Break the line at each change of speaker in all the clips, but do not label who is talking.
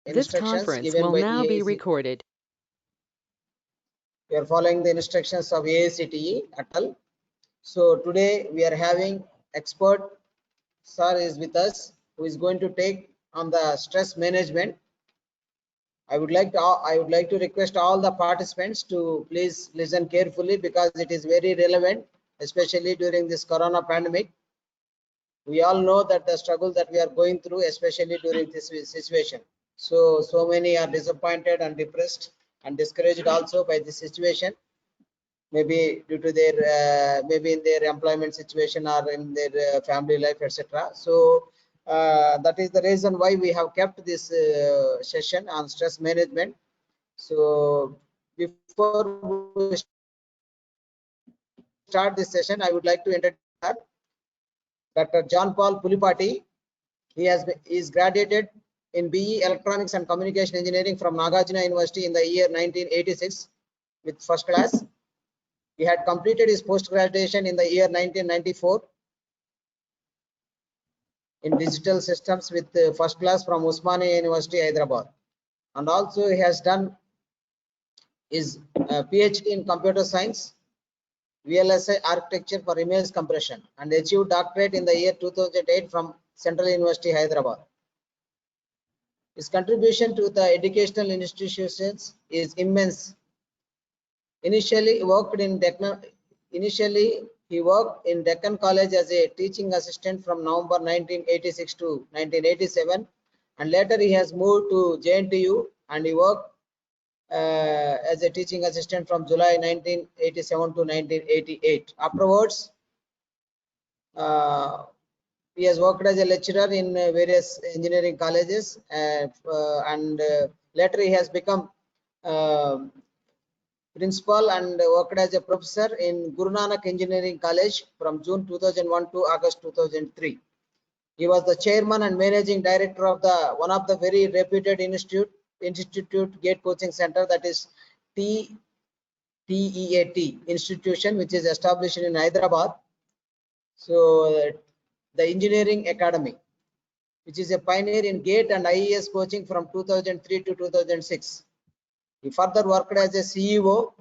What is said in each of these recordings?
This
instructions
conference
given
will
by
now
the
be
AIC.
recorded.
We are following the instructions of AICTE Atal. So today we are having expert sir is with us, who is going to take on the stress management. I would like to request all the participants to please listen carefully because it is very relevant, especially during this corona pandemic. We all know that the struggle that we are going through, especially during this situation. So many are disappointed and depressed and discouraged also by this situation, maybe due to their maybe in their employment situation or in their family life, etc. So that is the reason why we have kept this session on stress management. So before we start this session, I would like to introduce Dr. John Paul Pulipati. He is graduated in BE Electronics and Communication Engineering from Nagarjuna University in the year 1986 with first class. He had completed his post-graduation in the year 1994 in digital systems with first class from Osmania University, Hyderabad. And also he has done his PhD in computer science, VLSI architecture for image compression, and achieved doctorate in the year 2008 from Central University, Hyderabad. His contribution to the educational institutions is immense. Initially, he worked in Deccan College as a teaching assistant from November 1986 to 1987, and later he has moved to JNTU and he worked as a teaching assistant from July 1987 to 1988. Afterwards, he has worked as a lecturer in various engineering colleges, and later he has become principal and worked as a professor in Guru Nanak Engineering College from June 2001 to August 2003. He was the chairman and managing director of one of the very reputed institute Gate Coaching Center, that is TEAT institution, which is established in Hyderabad. So the Engineering Academy, which is a pioneer in GATE and IES coaching from 2003 to 2006. He further worked as a CEO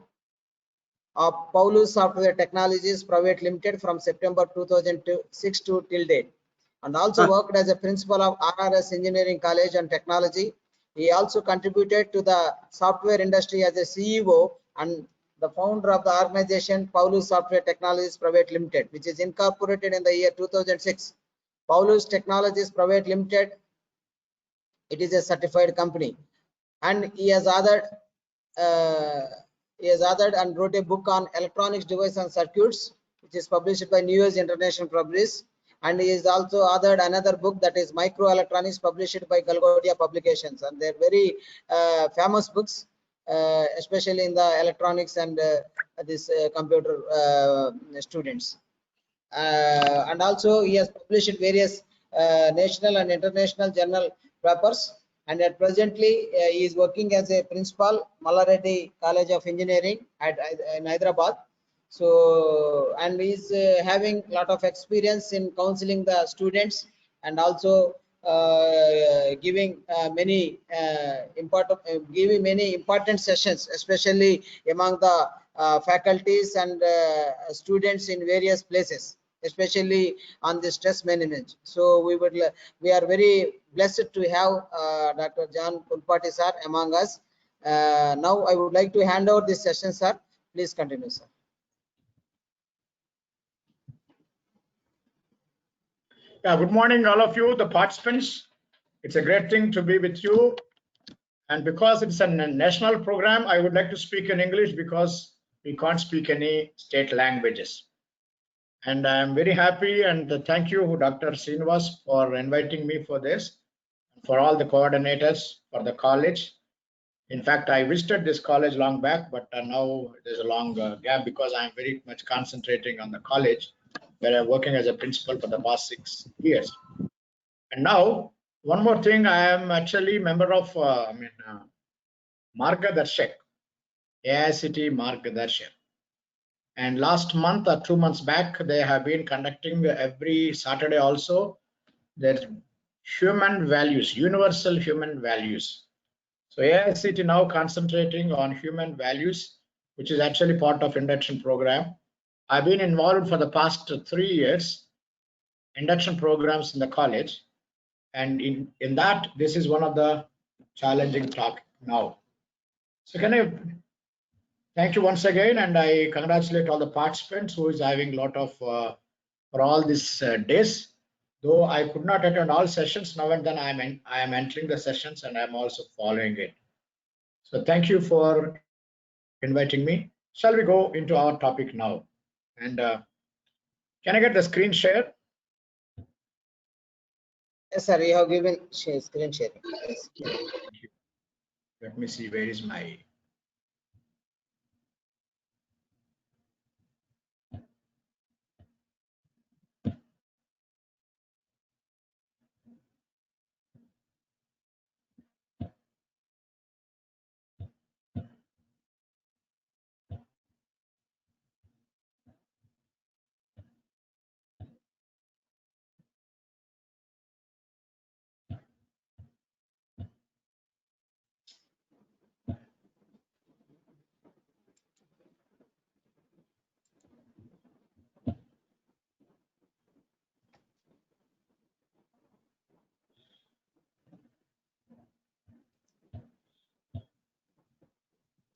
of Paulus Software Technologies Private Limited from September 2006 to till date, and also worked as a principal of RRS Engineering College and Technology. He also contributed to the software industry as a CEO and the founder of the organization Paulus Software Technologies Private Limited, which is incorporated in the year 2006. Paulus Technologies Private Limited, it is a certified company, and he has authored and wrote a book on electronics devices and circuits, which is published by New Age International Publishers. And he is also authored another book, that is Microelectronics, published by Galgodia Publications, and they're very famous books, especially in the electronics and this computer students. And also he has published various national and international journal papers, and at presently he is working as a principal Mallareddy College of Engineering in Hyderabad. So, and he is having a lot of experience in counseling the students, and also giving many important sessions, especially among the faculties and students in various places, especially on the stress management. So we are very blessed to have Dr. John Pulipati sir among us. Now I would like to hand over this session, sir. Please continue, sir.
Yeah, good morning, all of you, the participants. It's a great thing to be with you. And because it's a national program, I would like to speak in English because we can't speak any state languages. And I'm very happy, and thank you, Dr. Srinivas, for inviting me for this, for all the coordinators for the college. In fact, I visited this college long back, but now there's a long gap because I'm very much concentrating on the college, where I'm working as a principal for the past 6 years. And now, one more thing, I am actually member of Margadarshak, AICTE Margadarshak. And last month or 2 months back, they have been conducting every Saturday also their human values, universal human values. So AICT now concentrating on human values, which is actually part of induction program. I've been involved for the past 3 years, induction programs in the college. And in that, this is one of the challenging topic now. So can I thank you once again, and I congratulate all the participants who is having a lot of for all these days. Though I could not attend all sessions, now and then I am entering the sessions and I'm also following it. So thank you for inviting me. Shall we go into our topic now? And can I get the screen share?
Yes, sir. You have given screen sharing. Yes.
Thank you. Let me see, where is my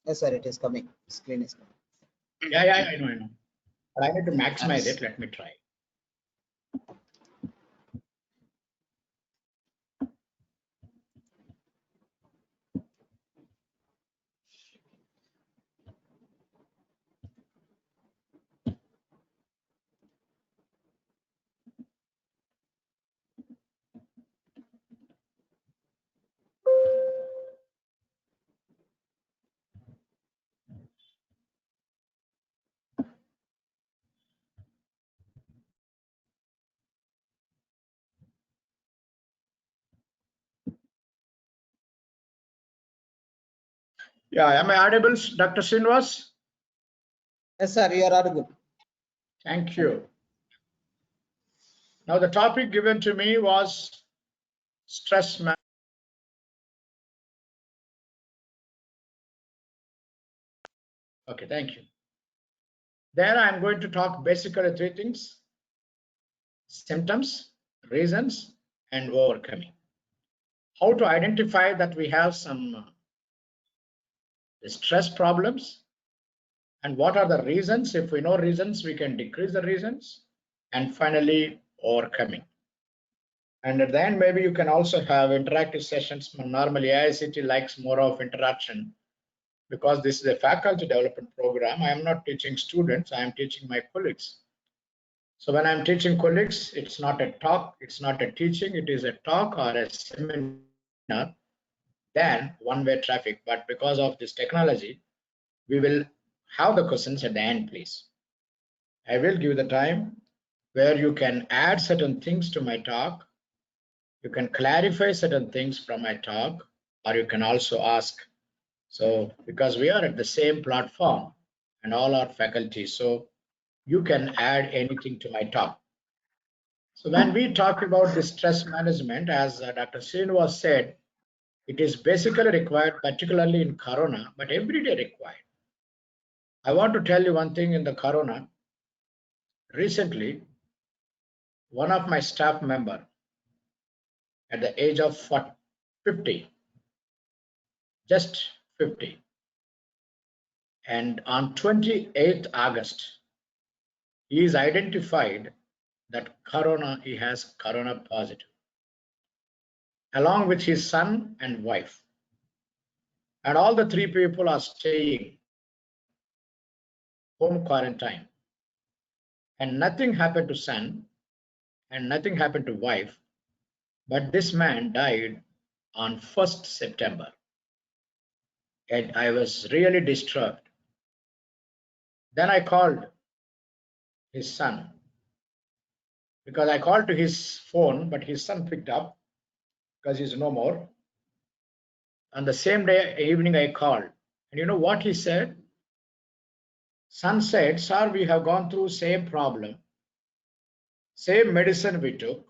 Yes, sir. It is coming. Screen is coming.
yeah, I know. But I need to maximize it. Let me try. Yeah, am I audible, Dr. Srinivas?
Yes, sir. You are audible.
Thank you. Now the topic given to me was stress management. Okay, thank you. Then I'm going to talk basically 3 things: symptoms, reasons, and overcoming. How to identify that we have some stress problems, and what are the reasons. If we know reasons, we can decrease the reasons, and finally overcoming. And at the end, maybe you can also have interactive sessions. Normally AICT likes more of interaction because this is a faculty development program. I am not teaching students, I am teaching my colleagues. So when I'm teaching colleagues, it's not a talk, it's not a teaching, it is a talk or a seminar, then one-way traffic. But because of this technology, we will have the questions at the end, please. I will give the time where you can add certain things to my talk. You can clarify certain things from my talk, or you can also ask. So because we are at the same platform and all our faculty, so you can add anything to my talk. So when we talk about the stress management, as Dr. Srinivas said, it is basically required, particularly in Corona, but every day required. I want to tell you one thing in the Corona. Recently, one of my staff member at the age of 50, just 50, and on 28th August, he is identified that Corona, he has Corona positive, along with his son and wife. And all the 3 people are staying home quarantine. And nothing happened to son and nothing happened to wife, but this man died on 1st September. And I was really disturbed. Then I called his son, because I called to his phone, but his son picked up because he's no more. On the same day evening, I called, and you know what he said? Son said, "Sir, we have gone through same problem, same medicine we took,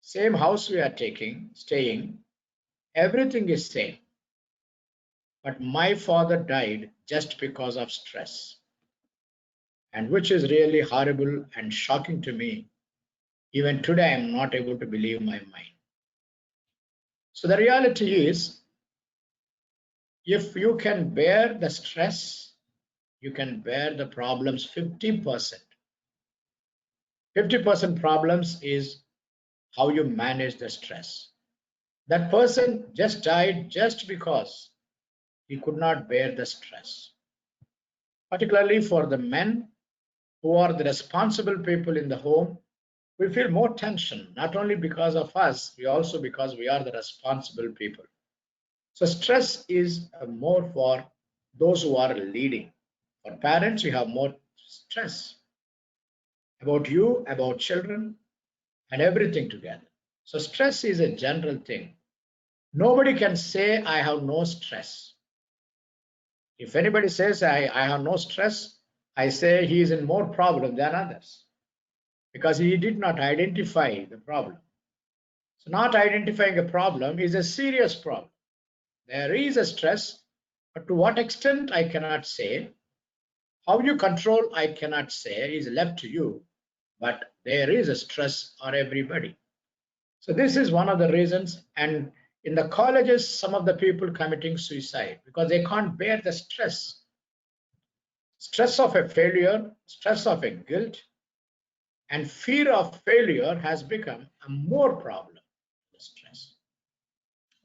same house we are staying, everything is same. but my father died just because of stress, and which is really horrible and shocking to me. Even today, I am not able to believe my mind. So the reality is, if you can bear the stress, you can bear the problems 50%. 50% problems is how you manage the stress. That person just died just because he could not bear the stress. Particularly for the men who are the responsible people in the home, we feel more tension, not only because of us, we also because we are the responsible people. So stress is more for those who are leading. For parents, you have more stress about you, about children, and everything together. So stress is a general thing. Nobody can say, I have no stress. If anybody says, I have no stress, I say he is in more problem than others because he did not identify the problem. So not identifying a problem is a serious problem. There is a stress, but to what extent I cannot say. How you control, I cannot say, is left to you, but there is a stress on everybody. So this is one of the reasons. And in the colleges, some of the people committing suicide because they can't bear the stress. Stress of a failure, stress of a guilt, and fear of failure has become a more problem than stress.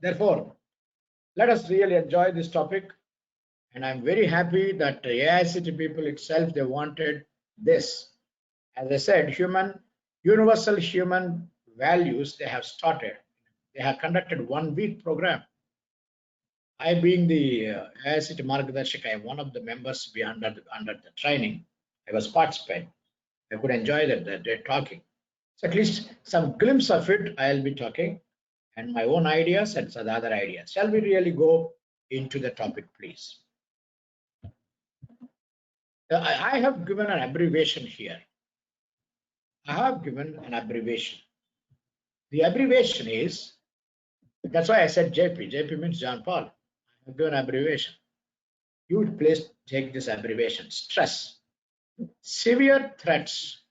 Therefore, let us really enjoy this topic. And I'm very happy that the AICT people itself, they wanted this. As I said, universal human values, they have started. They have conducted 1 week program. I being the AICT Margadarshik, I am one of the members under the training. I was participating. I could enjoy that they're talking. So at least some glimpse of it I'll be talking, and my own ideas and some other ideas. Shall we really go into the topic, please? I have given an abbreviation here. I have given an abbreviation. The abbreviation is, that's why I said JP. JP means John Paul. I have given an abbreviation. You would please take this abbreviation. Stress. Severe threats.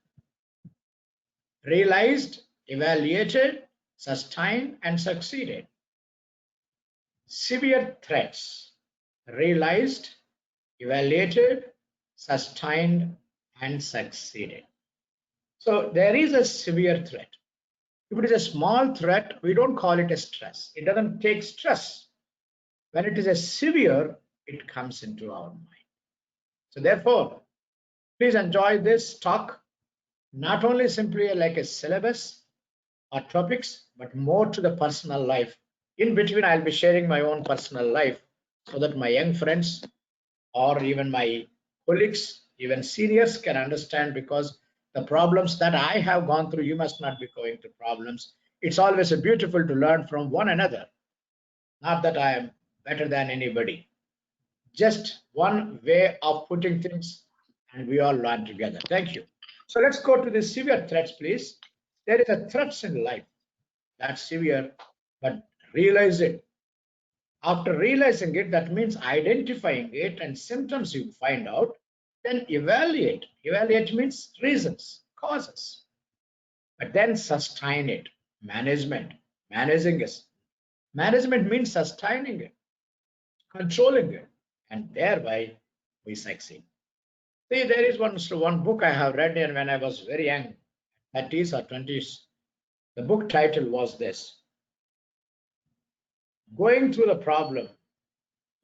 Realized, evaluated, sustained, and succeeded. Severe threats. Realized, evaluated, sustained, and succeeded. So there is a severe threat. If it is a small threat, we don't call it a stress. It doesn't take stress. When it is a severe, it comes into our mind. So therefore, please enjoy this talk, not only simply like a syllabus or topics, but more to the personal life. In between, I'll be sharing my own personal life so that my young friends or even my colleagues, even seniors can understand, because the problems that I have gone through, you must not be going through problems. It's always beautiful to learn from one another. Not that I am better than anybody. Just one way of putting things, and we all learn together. Thank you. So let's go to the severe threats, please. There is a threats in life that's severe, but realize it. After realizing it, that means identifying it and symptoms you find out, then evaluate. Evaluate means reasons, causes, but then sustain it. Management, managing it. Management means sustaining it, controlling it, and thereby we succeed. See, there is one book I have read here when I was very young, 30s or 20s. The book title was this: Going through the problem.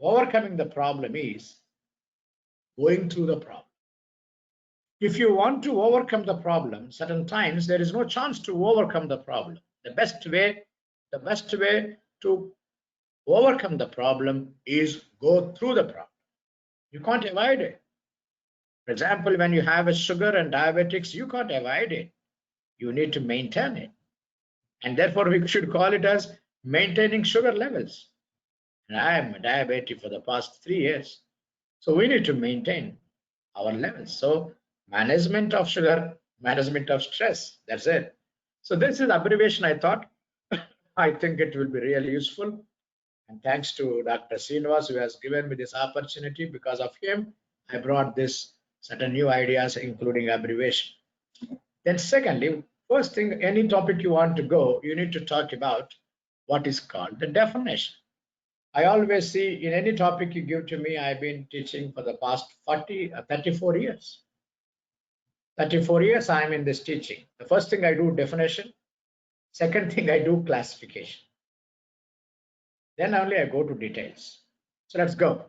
Overcoming the problem is going through the problem. If you want to overcome the problem, certain times there is no chance to overcome the problem. The best way to overcome the problem is go through the problem. You can't avoid it. For example, when you have a sugar and diabetics, you can't avoid it. You need to maintain it. And therefore, we should call it as maintaining sugar levels. And I am a diabetic for the past 3 years. So we need to maintain our levels. So management of sugar, management of stress, that's it. So this is abbreviation I thought. I think it will be really useful. And thanks to Dr. Srinivas, who has given me this opportunity. Because of him, I brought this certain new ideas, including abbreviation. Then secondly, first thing, any topic you want to go, you need to talk about what is called the definition. I always see in any topic you give to me, I've been teaching for the past 34 years. 34 years I'm in this teaching. The first thing I do definition. Second thing I do classification. Then only I go to details. So let's go.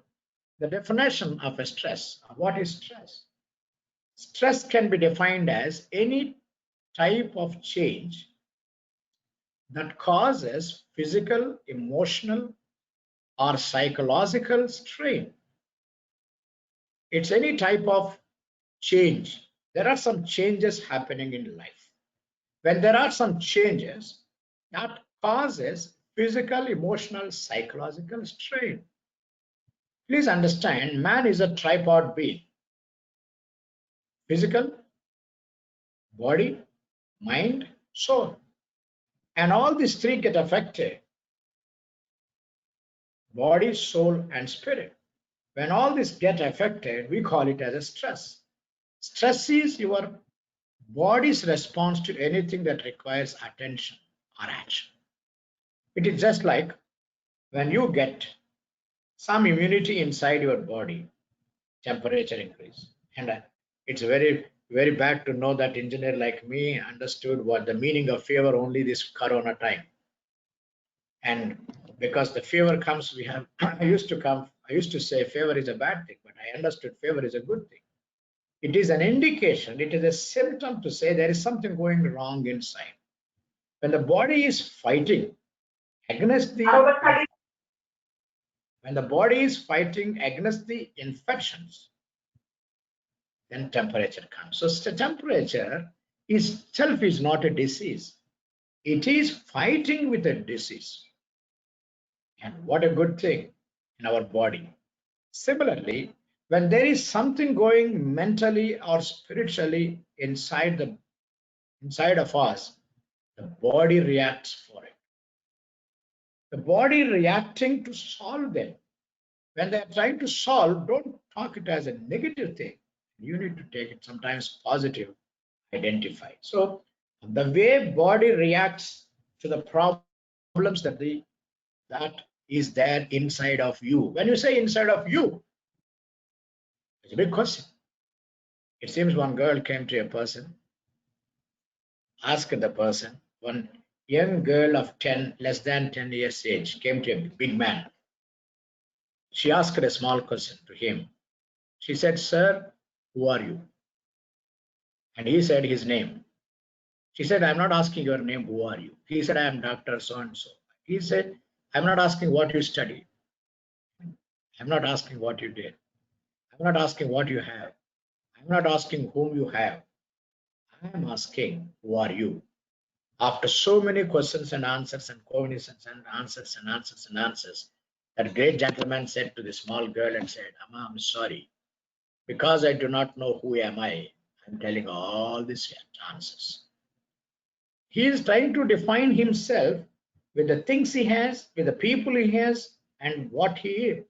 The definition of a stress. What is stress? Stress can be defined as any type of change that causes physical, emotional, or psychological strain. It's any type of change. There are some changes happening in life. When there are some changes, that causes physical, emotional, psychological strain. Please understand, man is a tripod being. Physical, body, mind, soul. And all these three get affected. Body, soul, and spirit. When all these get affected, we call it as a stress. Stress is your body's response to anything that requires attention or action. It is just like when you get some immunity inside your body, temperature increase. And it's very, very bad to know that engineer like me understood what the meaning of fever only this corona time. And because the fever comes, I used to say fever is a bad thing, but I understood fever is a good thing. It is an indication, it is a symptom to say there is something going wrong inside. When the body is fighting against the infections, then temperature comes. So the temperature itself is not a disease. It is fighting with a disease. And what a good thing in our body. Similarly, when there is something going mentally or spiritually inside of us, the body reacts for it. The body reacting to solve them. When they are trying to solve, don't talk it as a negative thing. You need to take it sometimes positive, identify. So the way body reacts to the problems that is there inside of you. When you say inside of you, it's a big question. It seems one girl came to a person, asked the person, one young girl of less than 10 years age came to a big man. She asked a small question to him. She said, "Sir, who are you?" And he said his name. She said, "I'm not asking your name, who are you?" He said, "I am Dr. So-and-so." He said, "I'm not asking what you studied. I'm not asking what you did. I'm not asking what you have. I'm not asking whom you have. I'm asking, who are you?" After so many questions and answers and combinations and answers, that great gentleman said to the small girl and said, "Amma, I'm sorry. Because I do not know who am I, I'm telling all these answers." He is trying to define himself with the things he has, with the people he has, and what he is.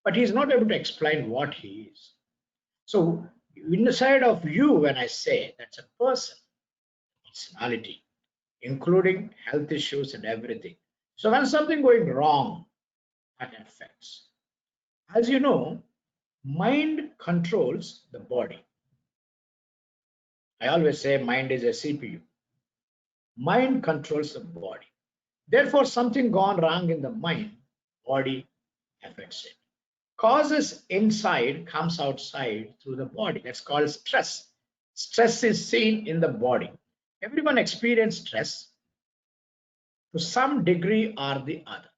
But he's not able to explain what he is. So inside of you, when I say that's a person, personality, including health issues and everything. So when something going wrong, that affects. As you know, mind controls the body. I always say mind is a CPU. Mind controls the body. Therefore, something gone wrong in the mind, body affects it. Causes inside comes outside through the body. That's called stress. Stress is seen in the body. Everyone experiences stress to some degree or the other.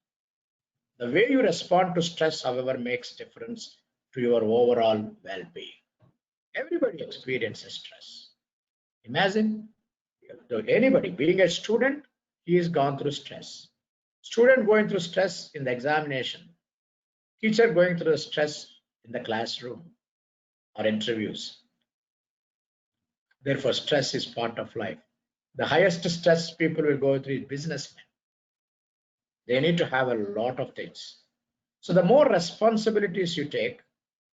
The way you respond to stress, however, makes difference to your overall well-being. Everybody experiences stress. Imagine anybody being a student, he has gone through stress. Student going through stress in the examination. Teacher going through the stress in the classroom or interviews. Therefore, stress is part of life. The highest stress people will go through is businessmen. They need to have a lot of things. So the more responsibilities you take,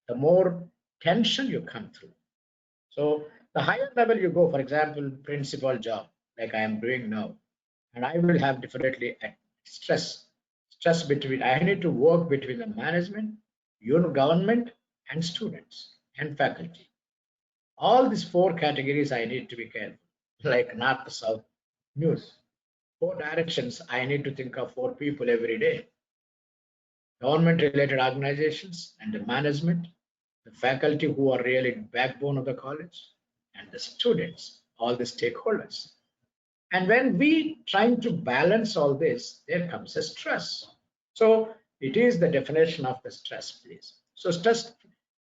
the more tension you come through. So the higher level you go, for example, principal job, like I am doing now, and I will have definitely a stress between, I need to work between the management, government, and students and faculty. All these four categories I need to be careful, like north, south, news. Four directions, I need to think of four people every day. Government related organizations and the management, the faculty who are really backbone of the college, and the students, all the stakeholders. And when we trying to balance all this, there comes a stress. So it is the definition of the stress, please. So stress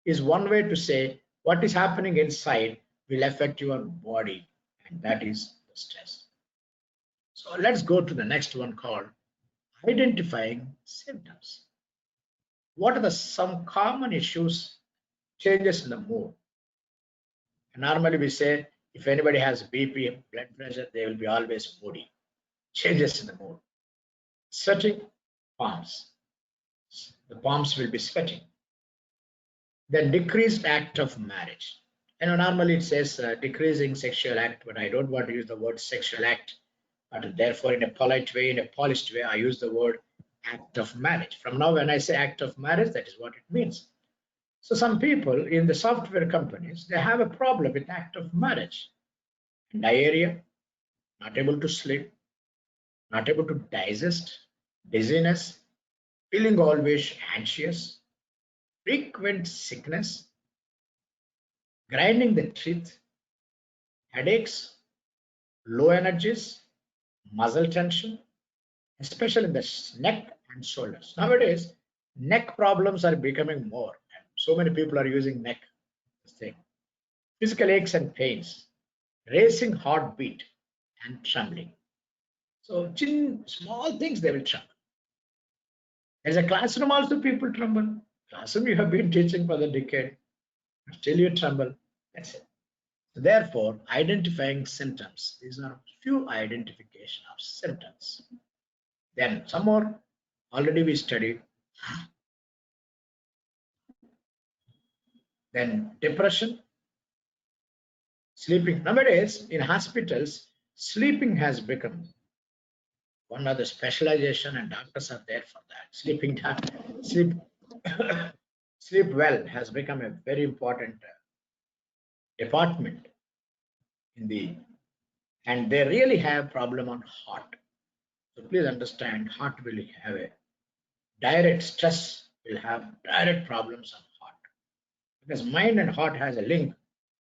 is one way to say what is happening inside will affect your body, and that is the stress. So let's go to the next one called identifying symptoms. What are some common issues, changes in the mood? And normally we say if anybody has BP, blood pressure, they will be always moody. Changes in the mood. Sweating palms. The palms will be sweating. Then decreased act of marriage. Normally it says decreasing sexual act, but I don't want to use the word sexual act. But therefore, in a polite way, in a polished way, I use the word act of marriage. From now, when I say act of marriage, that is what it means. So some people in the software companies, they have a problem with act of marriage. Diarrhea, not able to sleep, not able to digest, dizziness, feeling always anxious, frequent sickness, grinding the teeth, headaches, low energies, muscle tension, especially in the neck and shoulders. Nowadays, neck problems are becoming more. And so many people are using neck thing. Physical aches and pains, racing heartbeat, and trembling. So, small things they will tremble. There's a classroom also people tremble. Classroom you have been teaching for the decade, still you tremble. That's it. So therefore, identifying symptoms. These are few identification of symptoms. Then some more already we studied. Then depression, sleeping. Nowadays in hospitals, sleeping has become one of the specialization, and doctors are there for that. Sleep, sleep well has become a very important department in the, and they really have problem on heart. So please understand, heart will have a direct stress, will have direct problems on heart, because mind and heart has a link,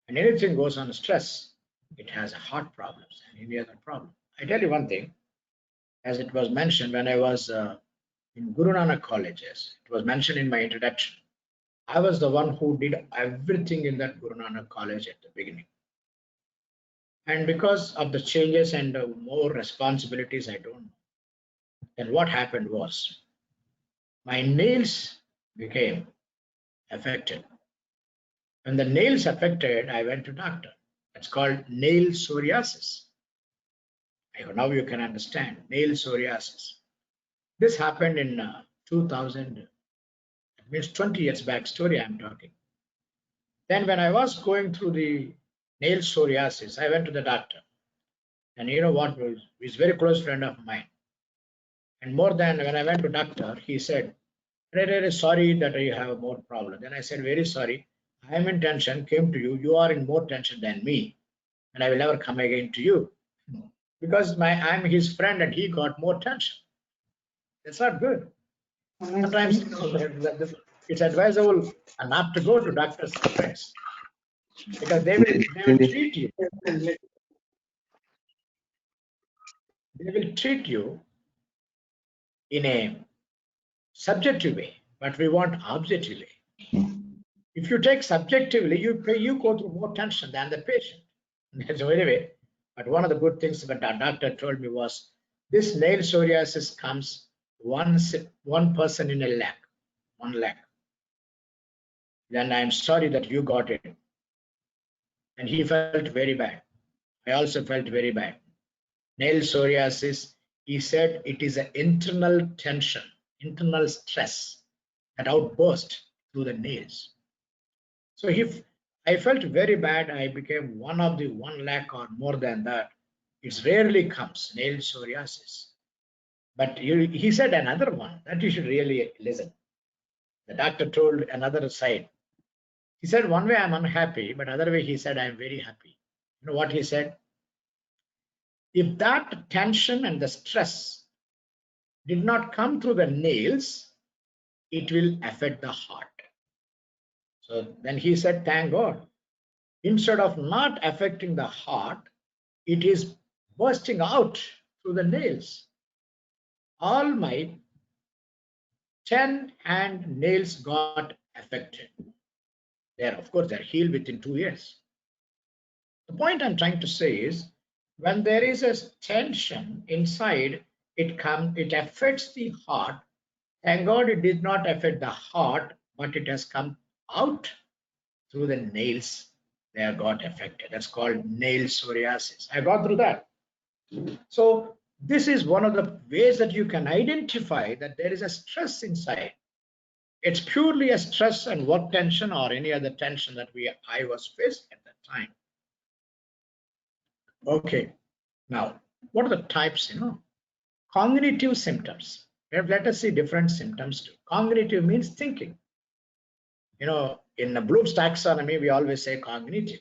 and anything goes on stress, it has a heart problems and any other problem. I tell you one thing, as it was mentioned when I was in Guru Nanak colleges, it was mentioned in my introduction. I was the one who did everything in that Guru Nanak college at the beginning. And because of the changes and more responsibilities, I don't know. Then what happened was my nails became affected. When the nails affected, I went to doctor. It's called nail psoriasis. Now you can understand nail psoriasis. This happened in 2000. It means 20 years back story I'm talking. Then when I was going through the nail psoriasis, I went to the doctor. And you know what? He's a very close friend of mine. And more than when I went to doctor, he said, very sorry that you have more problem. Then I said, very sorry. I am in tension, came to you. You are in more tension than me. And I will never come again to you. Because I'm his friend and he got more tension. That's not good. Sometimes it's advisable not to go to doctor's friends, because they will treat you. They will treat you in a subjective way, but we want objective way. If you take subjectively, you go through more tension than the patient. So anyway, but one of the good things that our doctor told me was this nail psoriasis comes one person in a lakh, 1 lakh. Then I'm sorry that you got it. And he felt very bad. I also felt very bad. Nail psoriasis He said it is an internal tension, internal stress that outburst through the nails. So if I felt very bad, I became one of the 1 lakh or more than that. It rarely comes, nail psoriasis. But he said another one that you should really listen. The doctor told another side. He said, one way I'm unhappy, but other way he said, I'm very happy. You know what he said? If that tension and the stress did not come through the nails, it will affect the heart. So then he said, thank God. Instead of not affecting the heart, it is bursting out through the nails. All my 10 hand nails got affected. Of course, they're healed within 2 years. The point I'm trying to say is when there is a tension inside, it affects the heart. Thank God it did not affect the heart, but it has come out through the nails. They have got affected. That's called nail psoriasis. I got through that. So this is one of the ways that you can identify that there is a stress inside. It's purely a stress and work tension or any other tension that I was facing at that time. Okay, now what are the types? Cognitive symptoms. Let us see different symptoms too. Cognitive means thinking. In the Bloom's taxonomy, we always say cognitive.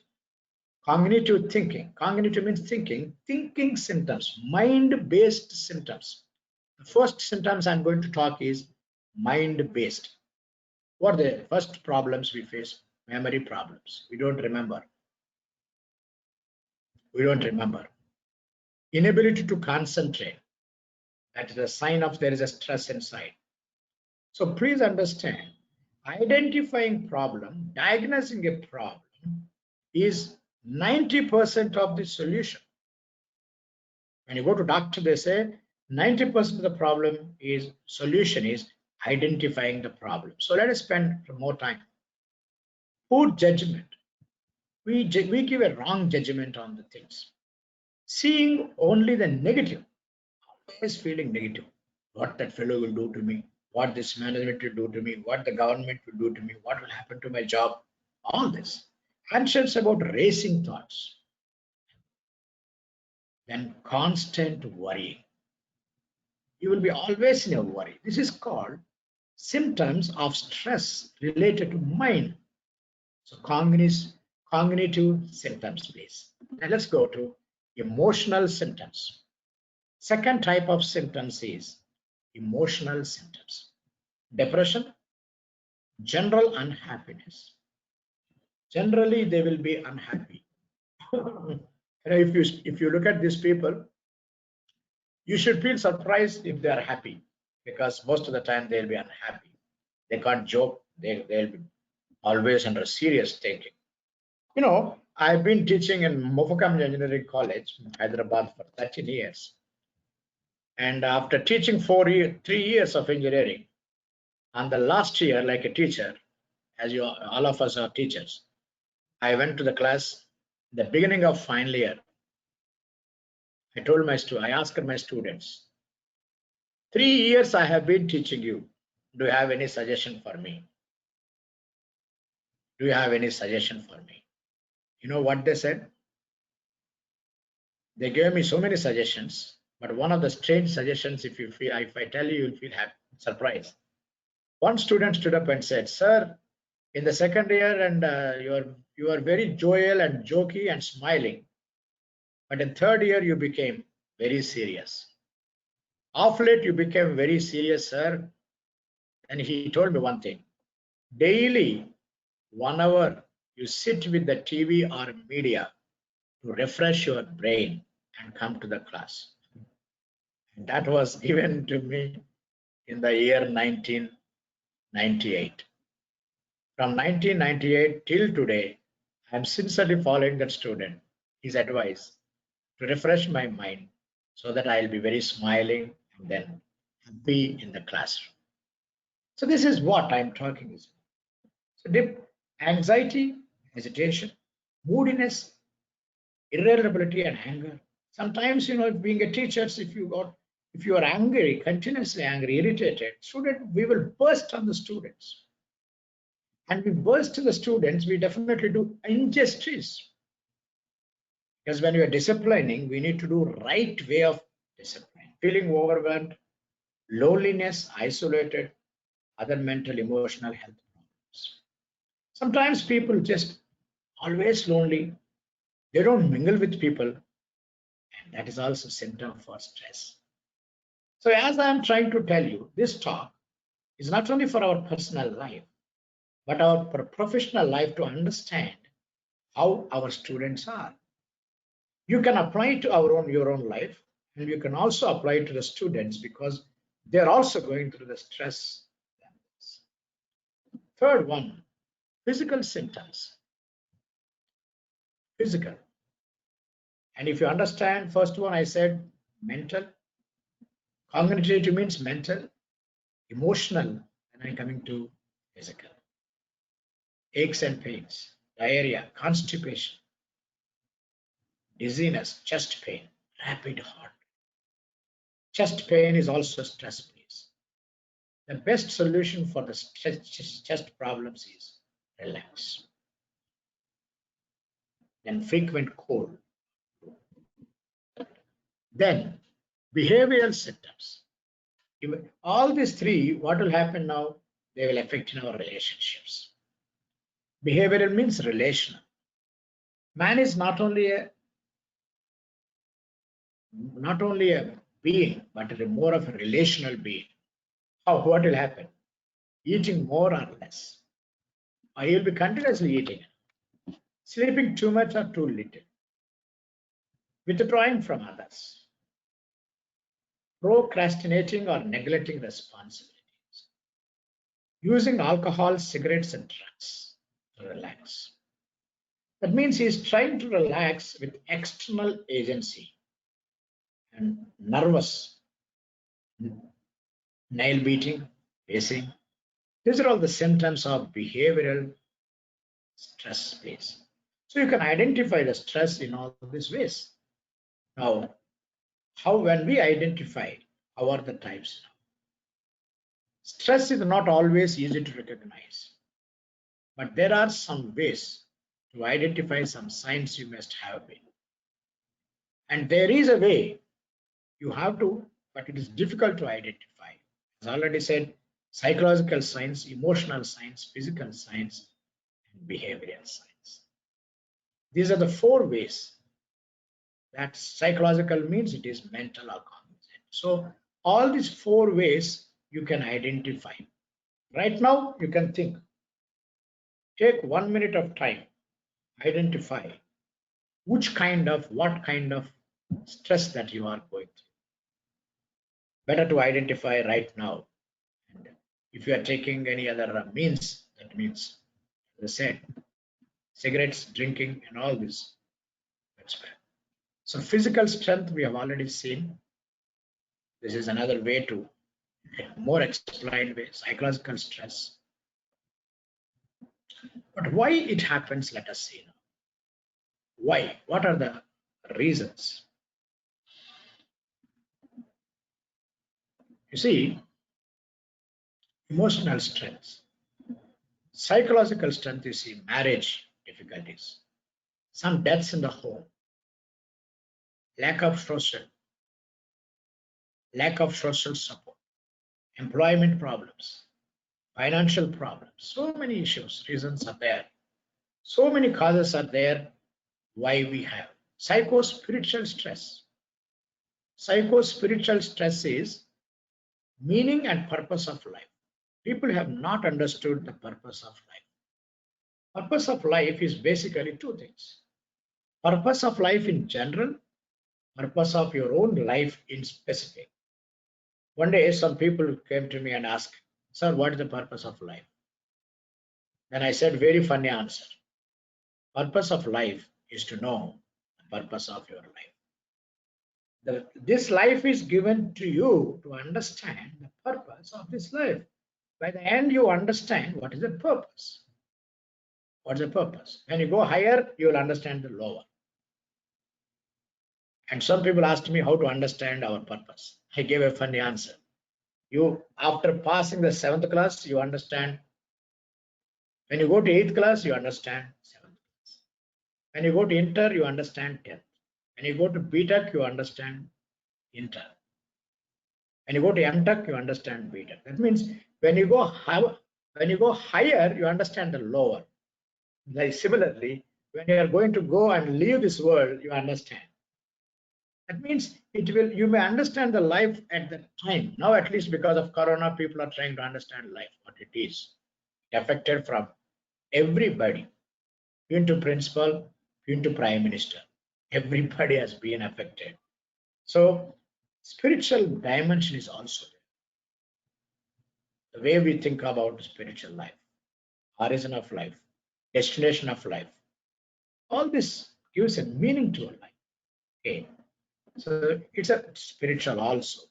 Cognitive thinking. Cognitive means thinking symptoms, mind-based symptoms. The first symptoms I'm going to talk is mind-based. What are the first problems we face? Memory problems. We don't remember. Inability to concentrate. That is a sign of there is a stress inside. So please understand, identifying problem, diagnosing a problem is 90% of the solution. When you go to doctor, they say 90% of the solution is identifying the problem. So let us spend more time. Poor judgment. We give a wrong judgment on the things. Seeing only the negative, always feeling negative. What that fellow will do to me, what this management will do to me, what the government will do to me, what will happen to my job, all this. Anxious about racing thoughts. Then constant worrying. You will be always in a worry. This is called symptoms of stress related to mind. So cognitive symptoms, please. Now let's go to emotional symptoms. Second type of symptoms is emotional symptoms. Depression, general unhappiness. Generally, they will be unhappy. If you look at these people, you should feel surprised if they are happy, because most of the time they'll be unhappy. They can't joke. They'll be always under serious thinking. I've been teaching in Mofokam Engineering College, Hyderabad, for 13 years. And after teaching 3 years of engineering, and the last year, like a teacher, as all of us are teachers, I went to the class, the beginning of final year. I asked my students, 3 years I have been teaching you. Do you have any suggestion for me? Do you have any suggestion for me? You know what they said? They gave me so many suggestions, but one of the strange suggestions, if I tell you, you'll feel surprised. One student stood up and said, sir, in the second year, and you are very jovial and jokey and smiling, but in third year you became very serious. Of late you became very serious, sir. And he told me one thing: daily 1 hour you sit with the TV or media to refresh your brain and come to the class. And that was given to me in the year 1998. From 1998 till today, I am sincerely following that student, his advice, to refresh my mind so that I'll be very smiling and then happy in the classroom. So this is what I'm talking about. So anxiety, hesitation, moodiness, irritability, and anger. Sometimes, being a teacher, if you If you are angry, continuously angry, irritated, we will burst on the students. And we burst to the students, we definitely do injustice. Because when we are disciplining, we need to do right way of discipline. Feeling overwhelmed, loneliness, isolated, other mental, emotional health problems. Sometimes people just always lonely. They don't mingle with people. And that is also a symptom for stress. So as I am trying to tell you, this talk is not only for our personal life, but our professional life to understand how our students are. You can apply it to your own life, and you can also apply it to the students because they're also going through the stress. Third one, physical symptoms. Physical. And if you understand, first one I said mental, cognitive means mental, emotional, and I'm coming to physical. Aches and pains, diarrhea, constipation, dizziness, chest pain, rapid heart. Chest pain is also stress please. The best solution for the chest problems is relax. Then frequent cold. Then behavioral symptoms. All these three, what will happen now? They will affect in our relationships. Behavioral means relational. Man is not only a being, but more of a relational being. What will happen? Eating more or less. Or he'll be continuously eating. Sleeping too much or too little. Withdrawing from others. Procrastinating or neglecting responsibilities. Using alcohol, cigarettes, and drugs to relax. That means he's trying to relax with external agency and nervous, nail beating, pacing. These are all the symptoms of behavioral stress phase. So you can identify the stress in all these ways. Now, when we identify, how are the types? Stress is not always easy to recognize, but there are some ways to identify some signs you must have been. And there is a way you have to, but it is difficult to identify. As I already said, psychological signs, emotional signs, physical signs, and behavioral signs. These are the four ways that psychological means it is mental or cognitive. So all these four ways you can identify. Right now, you can think. Take 1 minute of time, identify what kind of stress that you are going through. Better to identify right now. And if you are taking any other means, that means, as I said, cigarettes, drinking, and all this, that's bad. So physical strength we have already seen. This is another way to more explained way, psychological stress. But why it happens, let us see now. Why? What are the reasons? You see, emotional strength, psychological strength, you see, marriage difficulties, some deaths in the home, lack of social support, employment problems, financial problems, so many issues, reasons are there. So many causes are there why we have psycho-spiritual stress. Psycho-spiritual stress is meaning and purpose of life. People have not understood the purpose of life. Purpose of life is basically two things. Purpose of life in general, purpose of your own life in specific. One day, some people came to me and asked, "Sir, what is the purpose of life?" Then I said, very funny answer. Purpose of life is to know the purpose of your life. This life is given to you to understand the purpose of this life. By the end, you understand what is the purpose. What's the purpose? When you go higher, you will understand the lower. And some people asked me how to understand our purpose. I gave a funny answer. You, after passing the 7th class, you understand. When you go to 8th class, you understand 7th class. When you go to inter, you understand 10th. When you go to BTech, you understand inter. When you go to MTech, you understand BTech. That means when you go higher, you understand the lower. Like similarly, when you are going to go and leave this world, you understand. That means you may understand the life at that time. Now, at least because of Corona, people are trying to understand life, what it is. Affected from everybody, into principal, into prime minister. Everybody has been affected. So spiritual dimension is also there. The way we think about spiritual life, horizon of life, destination of life, all this gives a meaning to our life. Okay. So it's a spiritual also.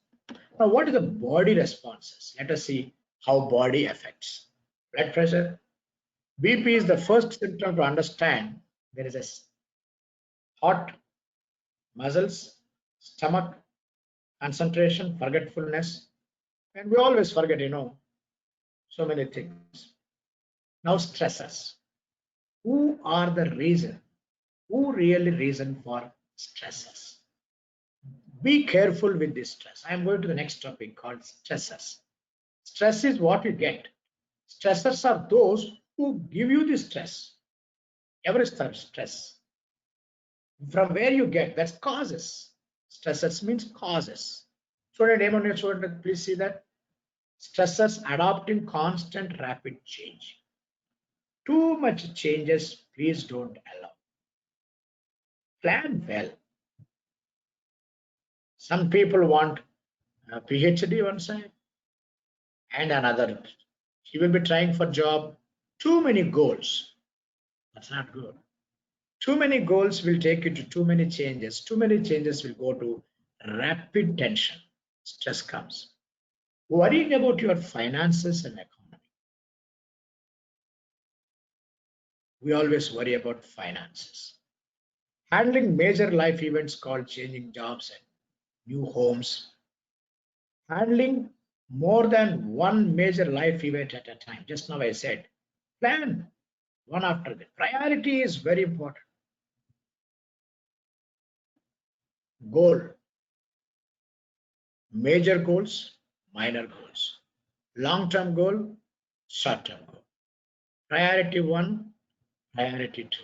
Now, what are the body responses? Let us see how body affects. Blood pressure. BP is the first symptom to understand. There is a heart, muscles, stomach, concentration, forgetfulness. And we always forget, so many things. Now, stresses. Who are the reason? Who really reason for stresses? Be careful with this stress. I am going to the next topic called stresses. Stress is what you get. Stressors are those who give you the stress. Every stress. From where you get, that's causes. Stressors means causes. Student, name on your shoulder, please see that. Stressors adopting constant rapid change. Too much changes, please don't allow. Plan well. Some people want a PhD one side and another. He will be trying for job. Too many goals. That's not good. Too many goals will take you to too many changes. Too many changes will go to rapid tension. Stress comes. Worrying about your finances and economy. We always worry about finances. Handling major life events called changing jobs and new homes. Handling more than one major life event at a time. Just now I said, plan one after the priority is very important. Goal. Major goals, minor goals. Long-term goal, short-term goal. Priority 1, priority 2.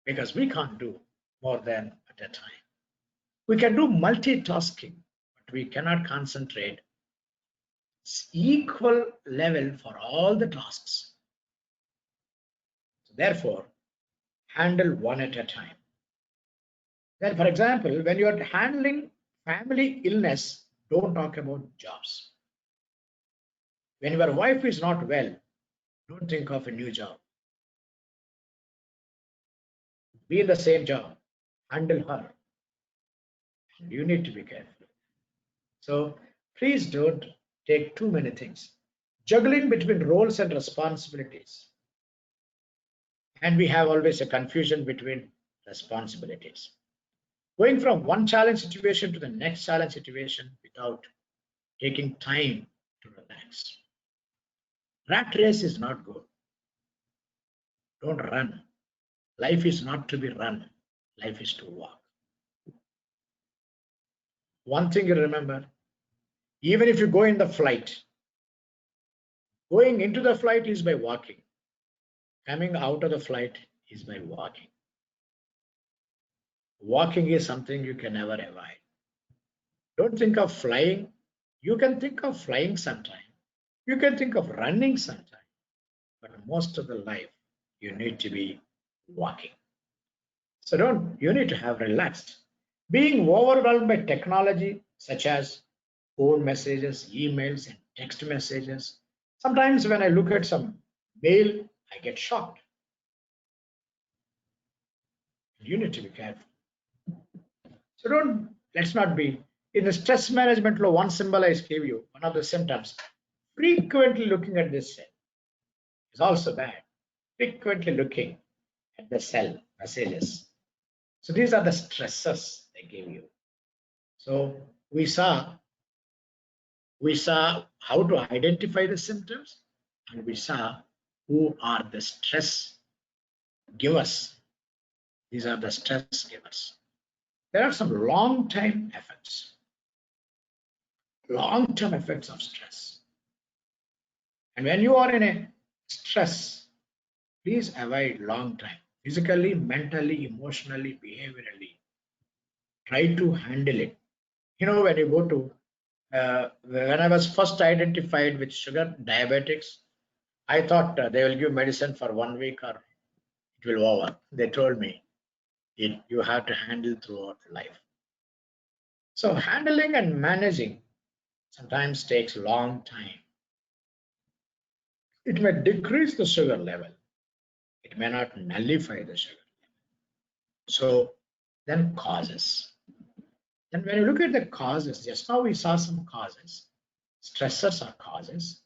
Because we can't do more than at a time. We can do multitasking, but we cannot concentrate equal level for all the tasks. So therefore, handle one at a time. Then, for example, when you are handling family illness, don't talk about jobs. When your wife is not well, don't think of a new job. Be in the same job, handle her. You need to be careful. So please don't take too many things. Juggling between roles and responsibilities. And we have always a confusion between responsibilities. Going from one challenge situation to the next challenge situation without taking time to relax. Rat race is not good. Don't run. Life is not to be run. Life is to walk. One thing you remember, even if you go in the flight, going into the flight is by walking. Coming out of the flight is by walking. Walking is something you can never avoid. Don't think of flying. You can think of flying sometime. You can think of running sometime. But most of the life, you need to be walking. So you need to have relaxed. Being overwhelmed by technology, such as phone messages, emails, and text messages. Sometimes when I look at some mail, I get shocked. You need to be careful. So let's not be. In the stress management law, one symbol I gave you, one of the symptoms, frequently looking at this cell is also bad. Frequently looking at the cell messages. So these are the stressors they give you. So we saw how to identify the symptoms, and we saw who are the stress givers. These are the stress givers. There are some long-term effects of stress. And when you are in a stress, please avoid long time, physically, mentally, emotionally, behaviorally. Try to handle it. You know, when you go to, when I was first identified with sugar, diabetics, I thought they will give medicine for 1 week or it will over. They told me you have to handle throughout life. So handling and managing sometimes takes a long time. It may decrease the sugar level. It may not nullify the sugar. So then causes. And when you look at the causes, just now we saw some causes. Stressors are causes.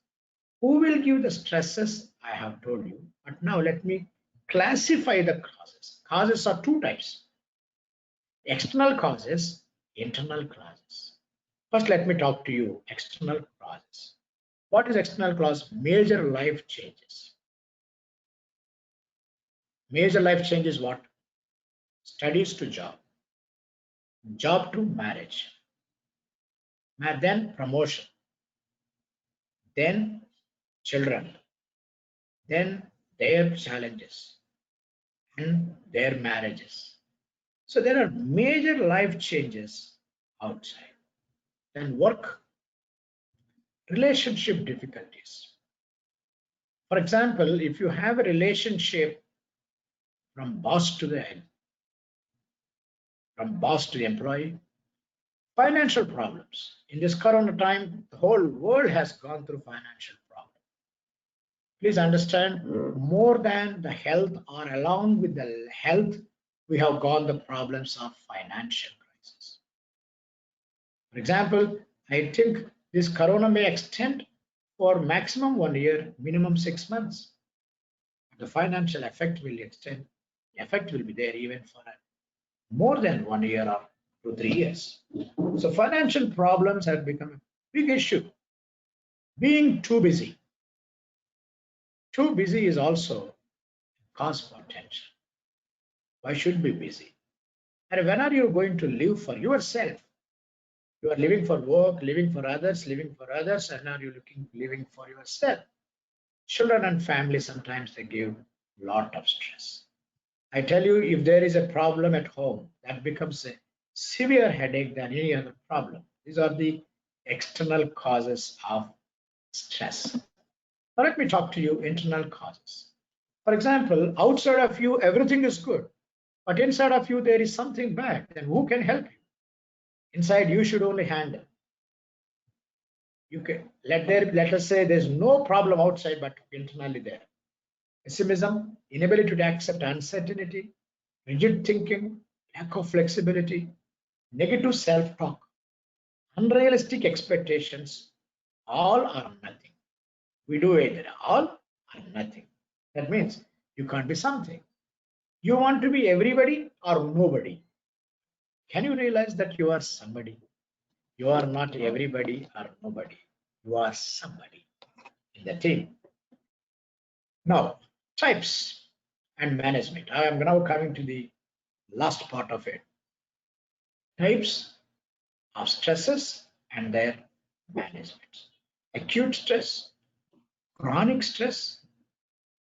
Who will give the stresses? I have told you. But now let me classify the causes. Causes are two types: external causes, internal causes. First, let me talk to you external causes. What is external cause? Major life changes. Major life changes what? Studies to job, job to marriage, then promotion, then children, then their challenges and their marriages. So there are major life changes outside. Then work, relationship difficulties. For example, if you have a relationship from boss to the head, from boss to the employee, financial problems. In this corona time, the whole world has gone through financial problems. Please understand, more than the health or along with the health, we have gone the problems of financial crisis. For example, I think this corona may extend for maximum 1 year, minimum 6 months. The financial effect will extend. The effect will be there even for more than 1 year or 2 3 years. So financial problems have become a big issue. Being too busy. Too busy is also a cause for tension. Why should be busy? And when are you going to live for yourself? You are living for work, living for others, and now you're living for yourself. Children and family, sometimes they give a lot of stress. I tell you, if there is a problem at home, that becomes a severe headache than any other problem. These are the external causes of stress. Now let me talk to you internal causes. For example, outside of you, everything is good, but inside of you, there is something bad. Then who can help you? Inside, you should only handle. You can let us say there's no problem outside, but internally there. Pessimism, inability to accept uncertainty, rigid thinking, lack of flexibility, negative self-talk, unrealistic expectations, all are nothing. We do either all or nothing. That means you can't be something. You want to be everybody or nobody. Can you realize that you are somebody? You are not everybody or nobody. You are somebody in the team. Now, types and management. I am now coming to the last part of it. Types of stresses and their management. Acute stress, chronic stress,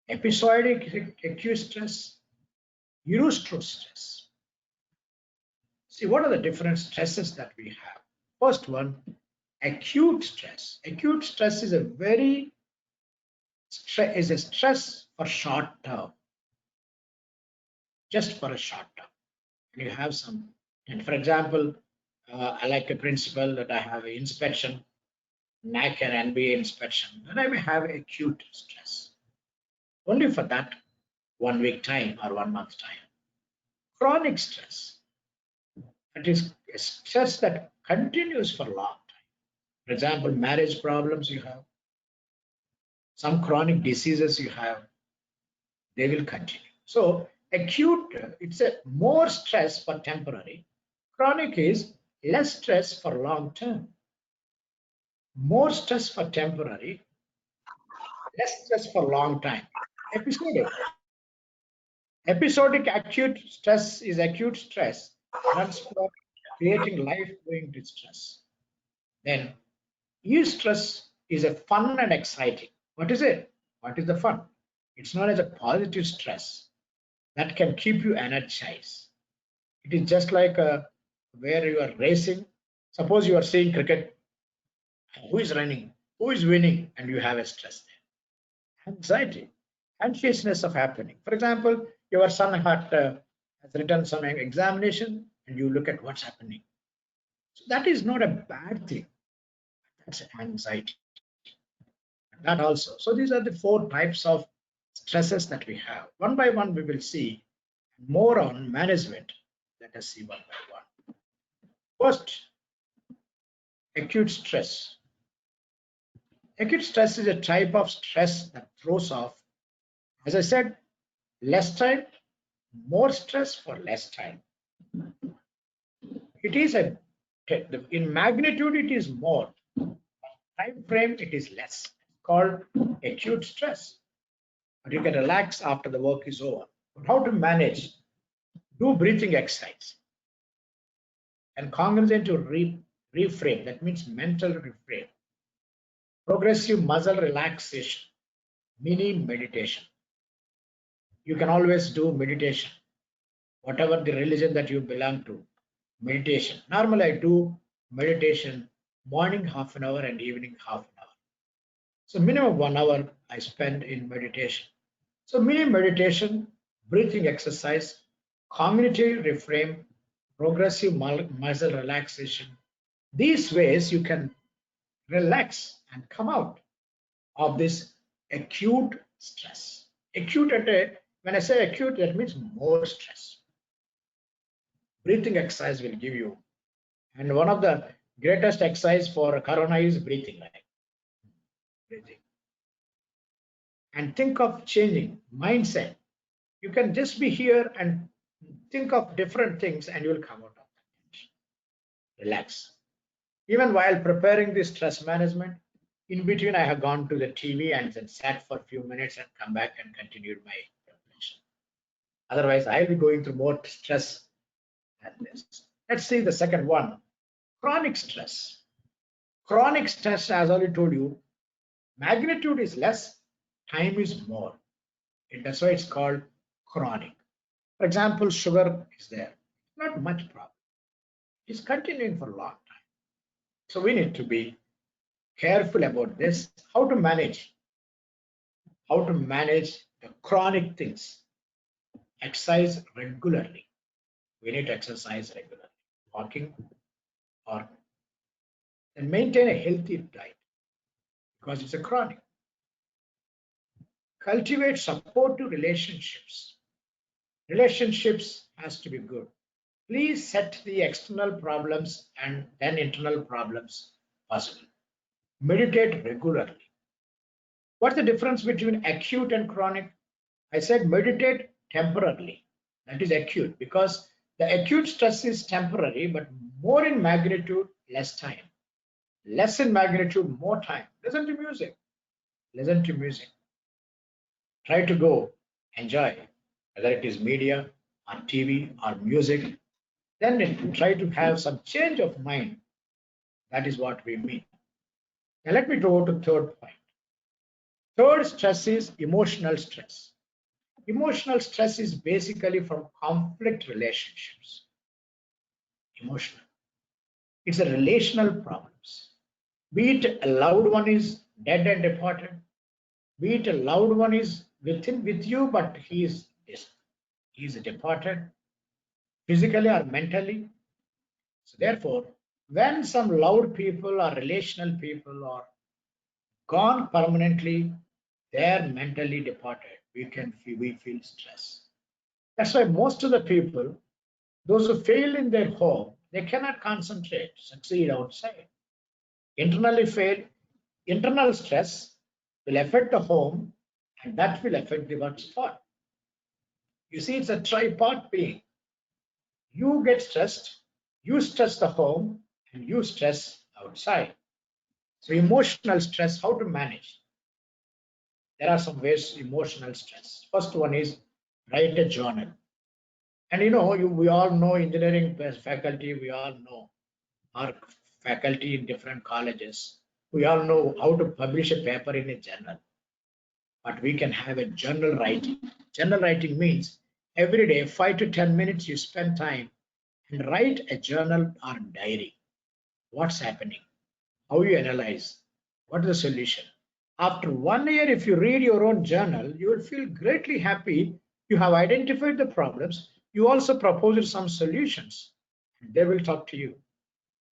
episodic acute stress, eustro stress. See, what are the different stresses that we have? First one, acute stress. Acute stress is a stress for short term, just for a short term. And you have some, and for example, I like a principle that I have an inspection, NAC and NBA inspection, and I may have acute stress. Only for that 1 week time or 1 month time. Chronic stress, that is a stress that continues for a long time. For example, marriage problems you have, some chronic diseases you have, they will continue. So acute, it's a more stress but temporary. Chronic is less stress for long term, more stress for temporary, less stress for long time. Episodic. Episodic acute stress is acute stress runs for creating life-going distress. Then eustress is a fun and exciting. What is it? What is the fun? It's known as a positive stress that can keep you energized. It is just like where you are racing. Suppose you are seeing cricket, who is running, who is winning, and you have a stress there. Anxiety, anxiousness of happening. For example, your son has written some examination, and you look at what's happening. So that is not a bad thing. That's anxiety. That also. So these are the 4 types of stresses that we have. One by one, we will see more on management. Let us see one by one. First, acute stress. Acute stress is a type of stress that throws off, as I said, less time, more stress for less time. It is in magnitude, it is more. Time frame, it is less. It's called acute stress. But you can relax after the work is over. But how to manage? Do breathing exercise and cognizant to reframe. That means mental reframe. Progressive muscle relaxation, mini meditation. You can always do meditation, whatever the religion that you belong to. Meditation. Normally, I do meditation morning half an hour and evening half an hour. So minimum 1 hour I spend in meditation. So mini meditation, breathing exercise, cognitive reframe, progressive muscle relaxation. These ways you can relax and come out of this acute stress. Acute when I say acute, that means more stress. Breathing exercise will give you. And one of the greatest exercise for corona is breathing, right? Breathing. And think of changing mindset. You can just be here and think of different things and you will come out of that. Relax. Even while preparing this stress management, in between I have gone to the TV and then sat for a few minutes and come back and continued my preparation. Otherwise, I'll be going through more stress than this. Let's see the second one, chronic stress. Chronic stress, as I already told you, magnitude is less, time is more. And that's why it's called chronic. For example, sugar is there, not much problem. It's continuing for a long time. So we need to be careful about this, how to manage the chronic things. Exercise regularly. We need to exercise regularly, walking and maintain a healthy diet because it's a chronic. Cultivate supportive relationships. Relationships has to be good. Please set the external problems and then internal problems possible. Meditate regularly. What's the difference between acute and chronic? I said meditate temporarily. That is acute because the acute stress is temporary, but more in magnitude, less time. Less in magnitude, more time. Listen to music. Listen to music. Try to go, enjoy, whether it is media or TV or music. Then try to have some change of mind. That is what we mean. Now let me go to third point. Third stress is emotional stress. Emotional stress is basically from conflict relationships. Emotional. It's a relational problems. Be it a loved one is dead and departed. Be it a loved one is with you, but he is departed physically or mentally. So therefore, when some loved people or relational people are gone permanently, they are mentally departed. We feel stress. That's why most of the people, those who fail in their home, they cannot concentrate, succeed outside. Internally fail, internal stress will affect the home, and that will affect the work spot. You see, it's a tripart being. You get stressed, You stress the home and you stress outside. So emotional stress, how to manage? There are some ways emotional stress. First one is write a journal. And we all know engineering faculty, we all know our faculty in different colleges. We all know how to publish a paper in a journal, but we can have a journal writing. Journal writing means every day, 5 to 10 minutes, you spend time and write a journal or diary. What's happening? How you analyze? What is the solution? After 1 year, if you read your own journal, you will feel greatly happy. You have identified the problems. You also proposed some solutions. They will talk to you.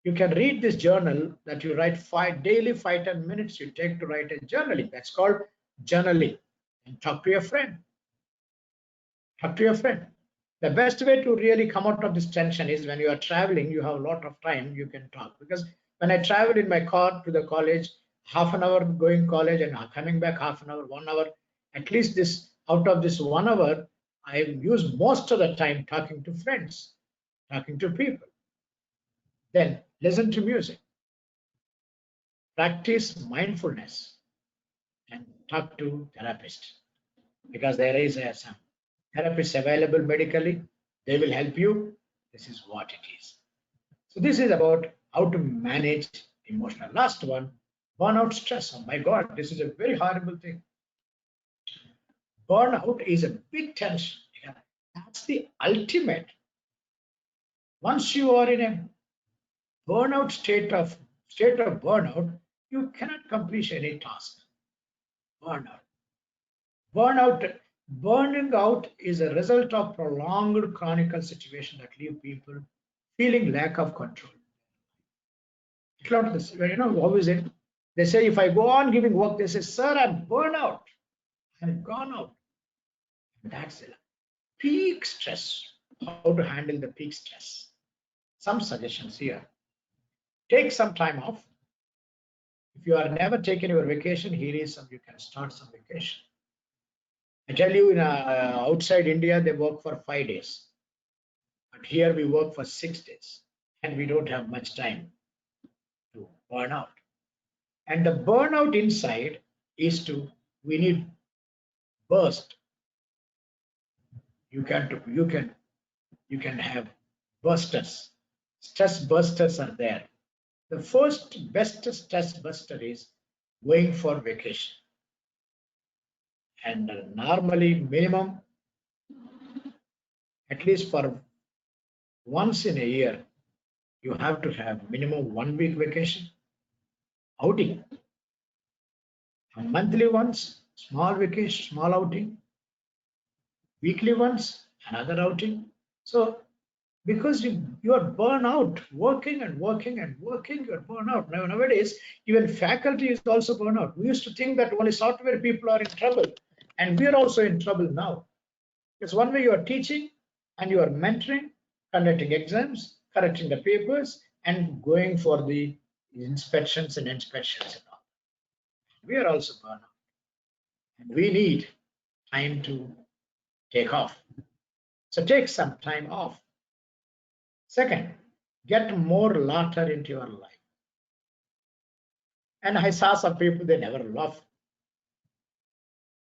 You can read this journal that you write daily 5 to 10 minutes you take to write a journaling. That's called journaling. And talk to your friend. Talk to your friend. The best way to really come out of this tension is when you are traveling, you have a lot of time, you can talk. Because when I travel in my car to the college, half an hour going college and coming back half an hour, 1 hour, at least this out of this 1 hour, I use most of the time talking to friends, talking to people. Then listen to music, practice mindfulness, and talk to therapist, because there is some therapists available medically. They will help you. This is what it is. So this is about how to manage emotional. Last one, burnout stress. Oh my God, this is a very horrible thing. Burnout is a big tension. Yeah, that's the ultimate. Once you are in a burnout state of burnout, you cannot complete any task. Burnout. Burnout, burning out is a result of prolonged chronic situation that leave people feeling lack of control. It's not this, how is it? They say if I go on giving work, they say, sir, I'm burned out. I'm gone out. That's it. Peak stress. How to handle the peak stress? Some suggestions here. Take some time off. If you are never taking your vacation, here is some, you can start some vacation. I tell you, in outside India, they work for 5 days. But here we work for 6 days and we don't have much time to burn out. And the burnout inside is we need burst. You can have busters. Stress busters are there. The first best stress buster is going for vacation. And normally minimum, at least for once in a year, you have to have minimum 1 week vacation outing. A monthly once, small vacation, small outing. Weekly once, another outing. So because you are burnt out, working and working and working, you're burnt out. Now, nowadays, even faculty is also burnt out. We used to think that only software people are in trouble, and we are also in trouble now. Because one way you are teaching and you are mentoring, conducting exams, correcting the papers, and going for the inspections and all. We are also burnt out. And we need time to take off. So take some time off. Second, get more laughter into your life. And I saw some people, they never laugh.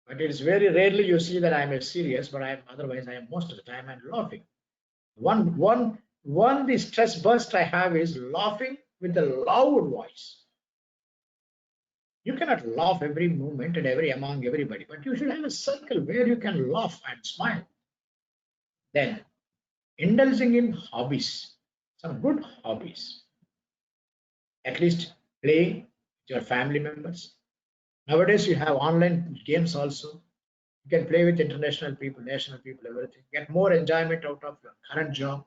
But it is very rarely you see that I'm serious, but otherwise I am most of the time I'm laughing. The stress burst I have is laughing with a loud voice. You cannot laugh every moment and among everybody, but you should have a circle where you can laugh and smile. Then indulging in hobbies, some good hobbies. At least playing with your family members. Nowadays, you have online games also. You can play with international people, national people, everything. Get more enjoyment out of your current job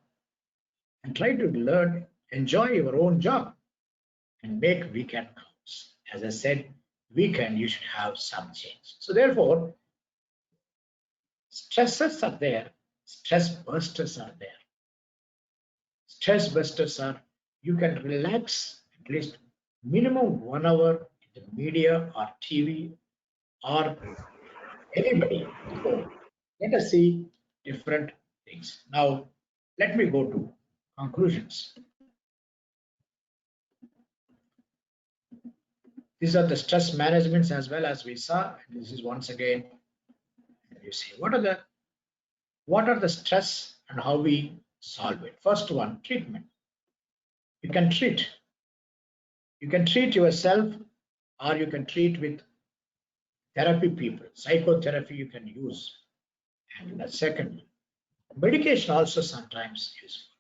and try to learn, enjoy your own job and make weekend counts. As I said, weekend you should have some change. So therefore, stresses are there, stress busters are there. Stress busters are you can relax at least minimum 1 hour in the media or TV or anybody. So let us see different things. Now, let me go to conclusions. These are the stress managements as well as we saw. This is once again, you see, what are the stress and how we solve it. First one, treatment. You can treat yourself, or you can treat with therapy people. Psychotherapy you can use. And the second, medication also sometimes useful.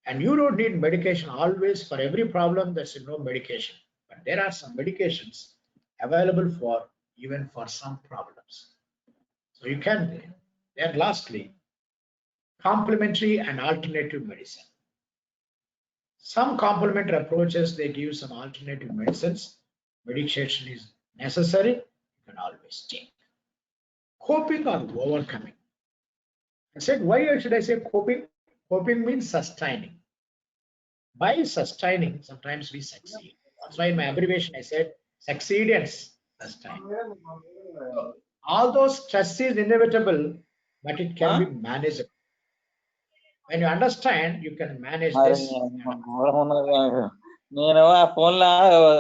And you don't need medication always for every problem. There's no medication, but there are some medications available for even for some problems. So you can. Then lastly, complementary and alternative medicine. Some complementary approaches, they give some alternative medicines. Medication is necessary. You can always take. Coping or overcoming. I said, why should I say coping? Coping means sustaining. By sustaining, sometimes we succeed. That's why in my abbreviation I said succeed and sustain. All those stress is inevitable, but it can be managed. When you understand, you can manage this.
నేను ఆ phone లో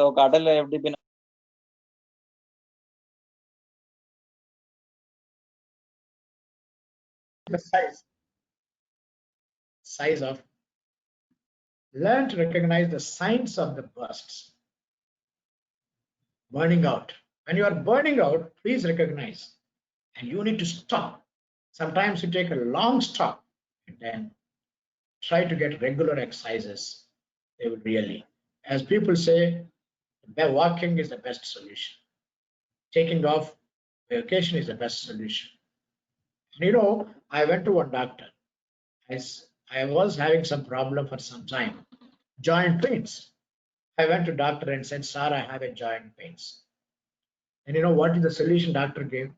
ఒక Atal FDP
The size of learn to recognize the signs of the bursts. Burning out. When you are burning out, please recognize, and you need to stop. Sometimes you take a long stop and then try to get regular exercises. They will really, as people say, walking is the best solution. Taking off vacation is the best solution. And you know, I went to one doctor. I was having some problem for some time, joint pains. I went to doctor and said, sir, I have a joint pains. And you know what is the solution doctor gave?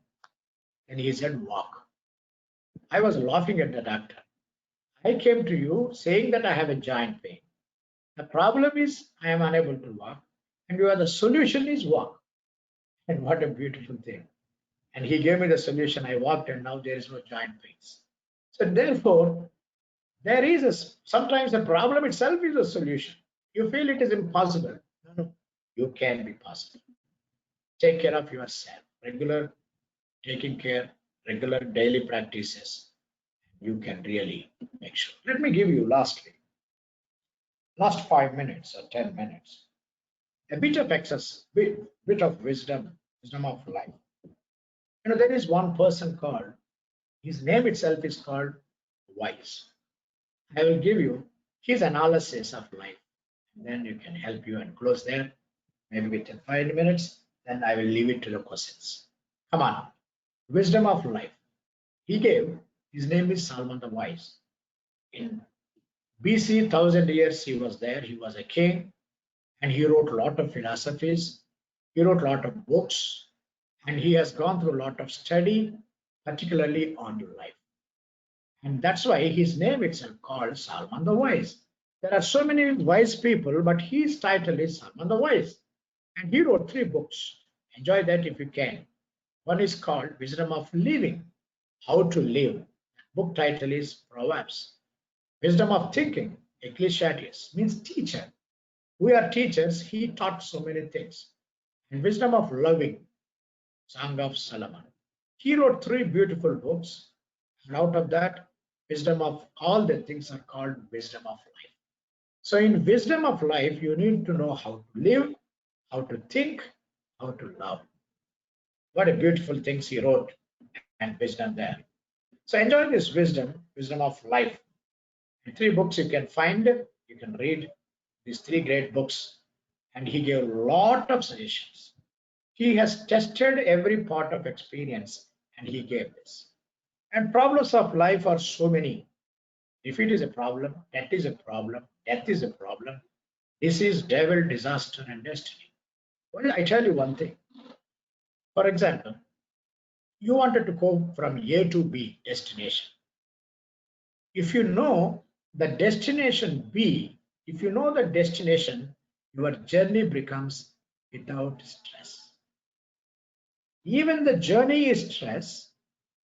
And he said, walk. I was laughing at the doctor. I came to you saying that I have a joint pain. The problem is I am unable to walk, and you are the solution is walk. And what a beautiful thing. And he gave me the solution. I walked and now there is no joint pains. So therefore, there is sometimes the problem itself is a solution. You feel it is impossible. No, you can be possible. Take care of yourself. Regular taking care, regular daily practices. You can really make sure. Let me give you last 5 minutes or 10 minutes, a bit of exercise, bit of wisdom of life. You know, there is one person called, his name itself is called Wise. I will give you his analysis of life, and then you can help you and close there, maybe within 5 minutes. Then I will leave it to the questions. Come on, wisdom of life. He gave, his name is Solomon the Wise. In BC, 1000 years he was there. He was a king, and he wrote a lot of philosophies. He wrote a lot of books, and he has gone through a lot of study, particularly on life. And that's why his name itself called Solomon the Wise. There are so many wise people, but his title is Solomon the Wise. And he wrote 3 books. Enjoy that if you can. One is called Wisdom of Living, How to Live. Book title is Proverbs. Wisdom of Thinking, Ecclesiastes, means teacher. We are teachers. He taught so many things. And Wisdom of Loving, Song of Solomon. He wrote 3 beautiful books. And out of that, wisdom of all the things are called wisdom of life. So in wisdom of life, you need to know how to live, how to think, how to love. What a beautiful things he wrote and wisdom there. So enjoy this wisdom of life. In 3 books you can find, you can read these 3 great books. And he gave a lot of suggestions. He has tested every part of experience and he gave this. And problems of life are so many. Defeat is a problem, death is a problem, death is a problem, disease, devil, disaster, and destiny. Well, I tell you one thing. For example, you wanted to go from A to B destination. If you know the destination B, if you know the destination, your journey becomes without stress. Even the journey is stress,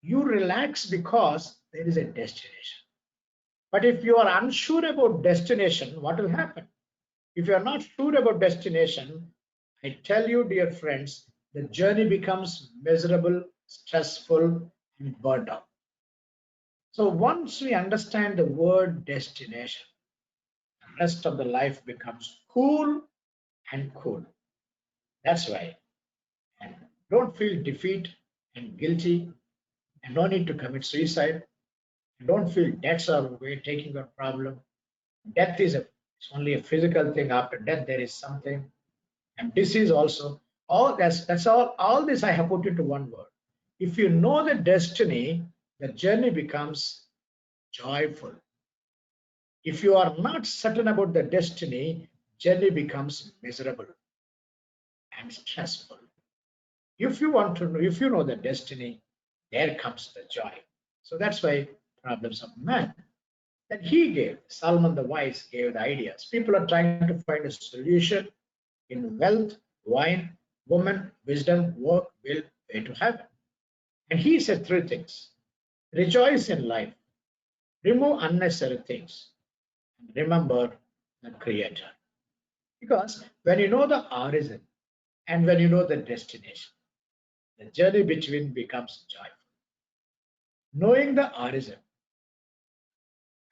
you relax because there is a destination. But if you are unsure about destination, what will happen? If you are not sure about destination, I tell you, dear friends, the journey becomes miserable, stressful, and burnt out. So once we understand the word destination, the rest of the life becomes cool and cool. That's why. And don't feel defeat and guilty, and no need to commit suicide. And don't feel debts are away taking your problem. Death is it's only a physical thing. After death, there is something, and disease also. All that's all. All this I have put into one word. If you know the destiny, the journey becomes joyful. If you are not certain about the destiny, journey becomes miserable and stressful. If you want to know, if you know the destiny, there comes the joy. So that's why problems of man that he gave, Solomon the wise gave the ideas. People are trying to find a solution in wealth, wine, woman, wisdom, work, will, way to heaven. And he said three things: rejoice in life, remove unnecessary things, and remember the Creator. Because when you know the origin and when you know the destination, the journey between becomes joyful. Knowing the origin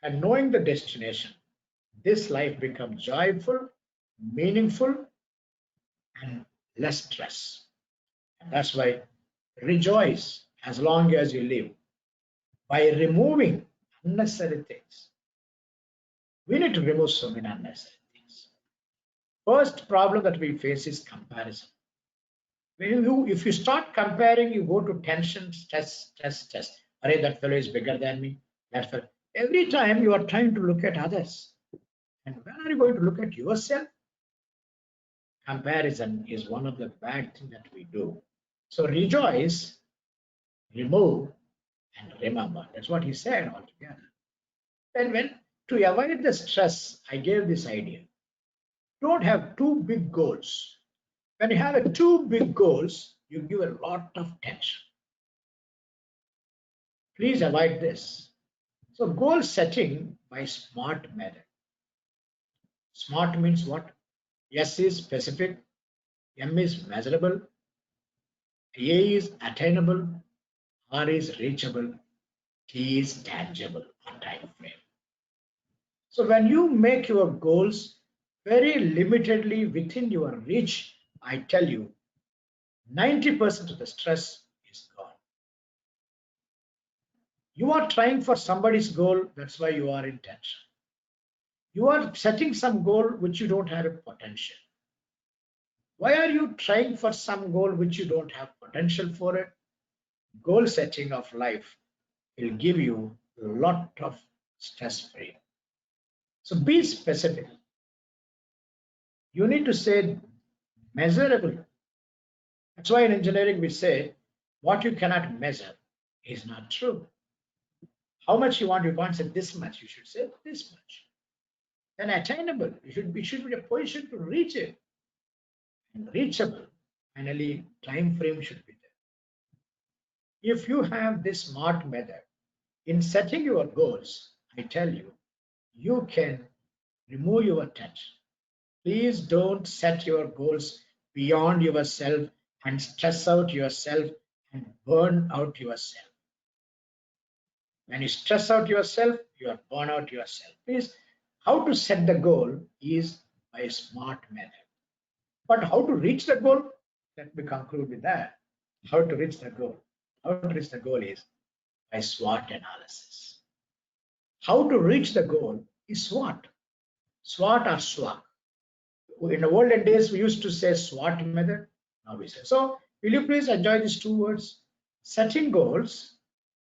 and knowing the destination, this life becomes joyful, meaningful, and less stress. And that's why rejoice as long as you live by removing unnecessary things. We need to remove so many unnecessary things. First problem that we face is comparison. If you start comparing, you go to tension, stress. Array, that fellow is bigger than me. That fellow. Every time you are trying to look at others. And when are you going to look at yourself? Comparison is one of the bad things that we do. So rejoice, remove, and remember. That's what he said altogether. And when to avoid the stress, I gave this idea. Don't have two big goals. When you have two big goals, you give a lot of tension. Please avoid this. So goal setting by SMART method. SMART means what? S is specific, M is measurable, A is attainable, R is reachable, T is tangible or time frame. So when you make your goals very limitedly within your reach, I tell you, 90% of the stress is gone. You are trying for somebody's goal, that's why you are in tension. You are setting some goal which you don't have a potential. Why are you trying for some goal which you don't have potential for it? Goal setting of life will give you a lot of stress free. So be specific. You need to say measurable. That's why in engineering we say what you cannot measure is not true. How much you want, you can't say this much, you should say this much. Then attainable, you should be in a position to reach it. And reachable, finally, time frame should be there. If you have this SMART method in setting your goals, I tell you, you can remove your tension. Please don't set your goals beyond yourself and stress out yourself and burn out yourself. When you stress out yourself, you are burn out yourself. Please, how to set the goal is by a SMART method. But how to reach the goal? Let me conclude with that. How to reach the goal? How to reach the goal is by SWOT analysis. How to reach the goal is SWOT. SWOT or SWOT. In the olden days, we used to say SWOT method. Now we say. So, will you please enjoy these two words? Setting goals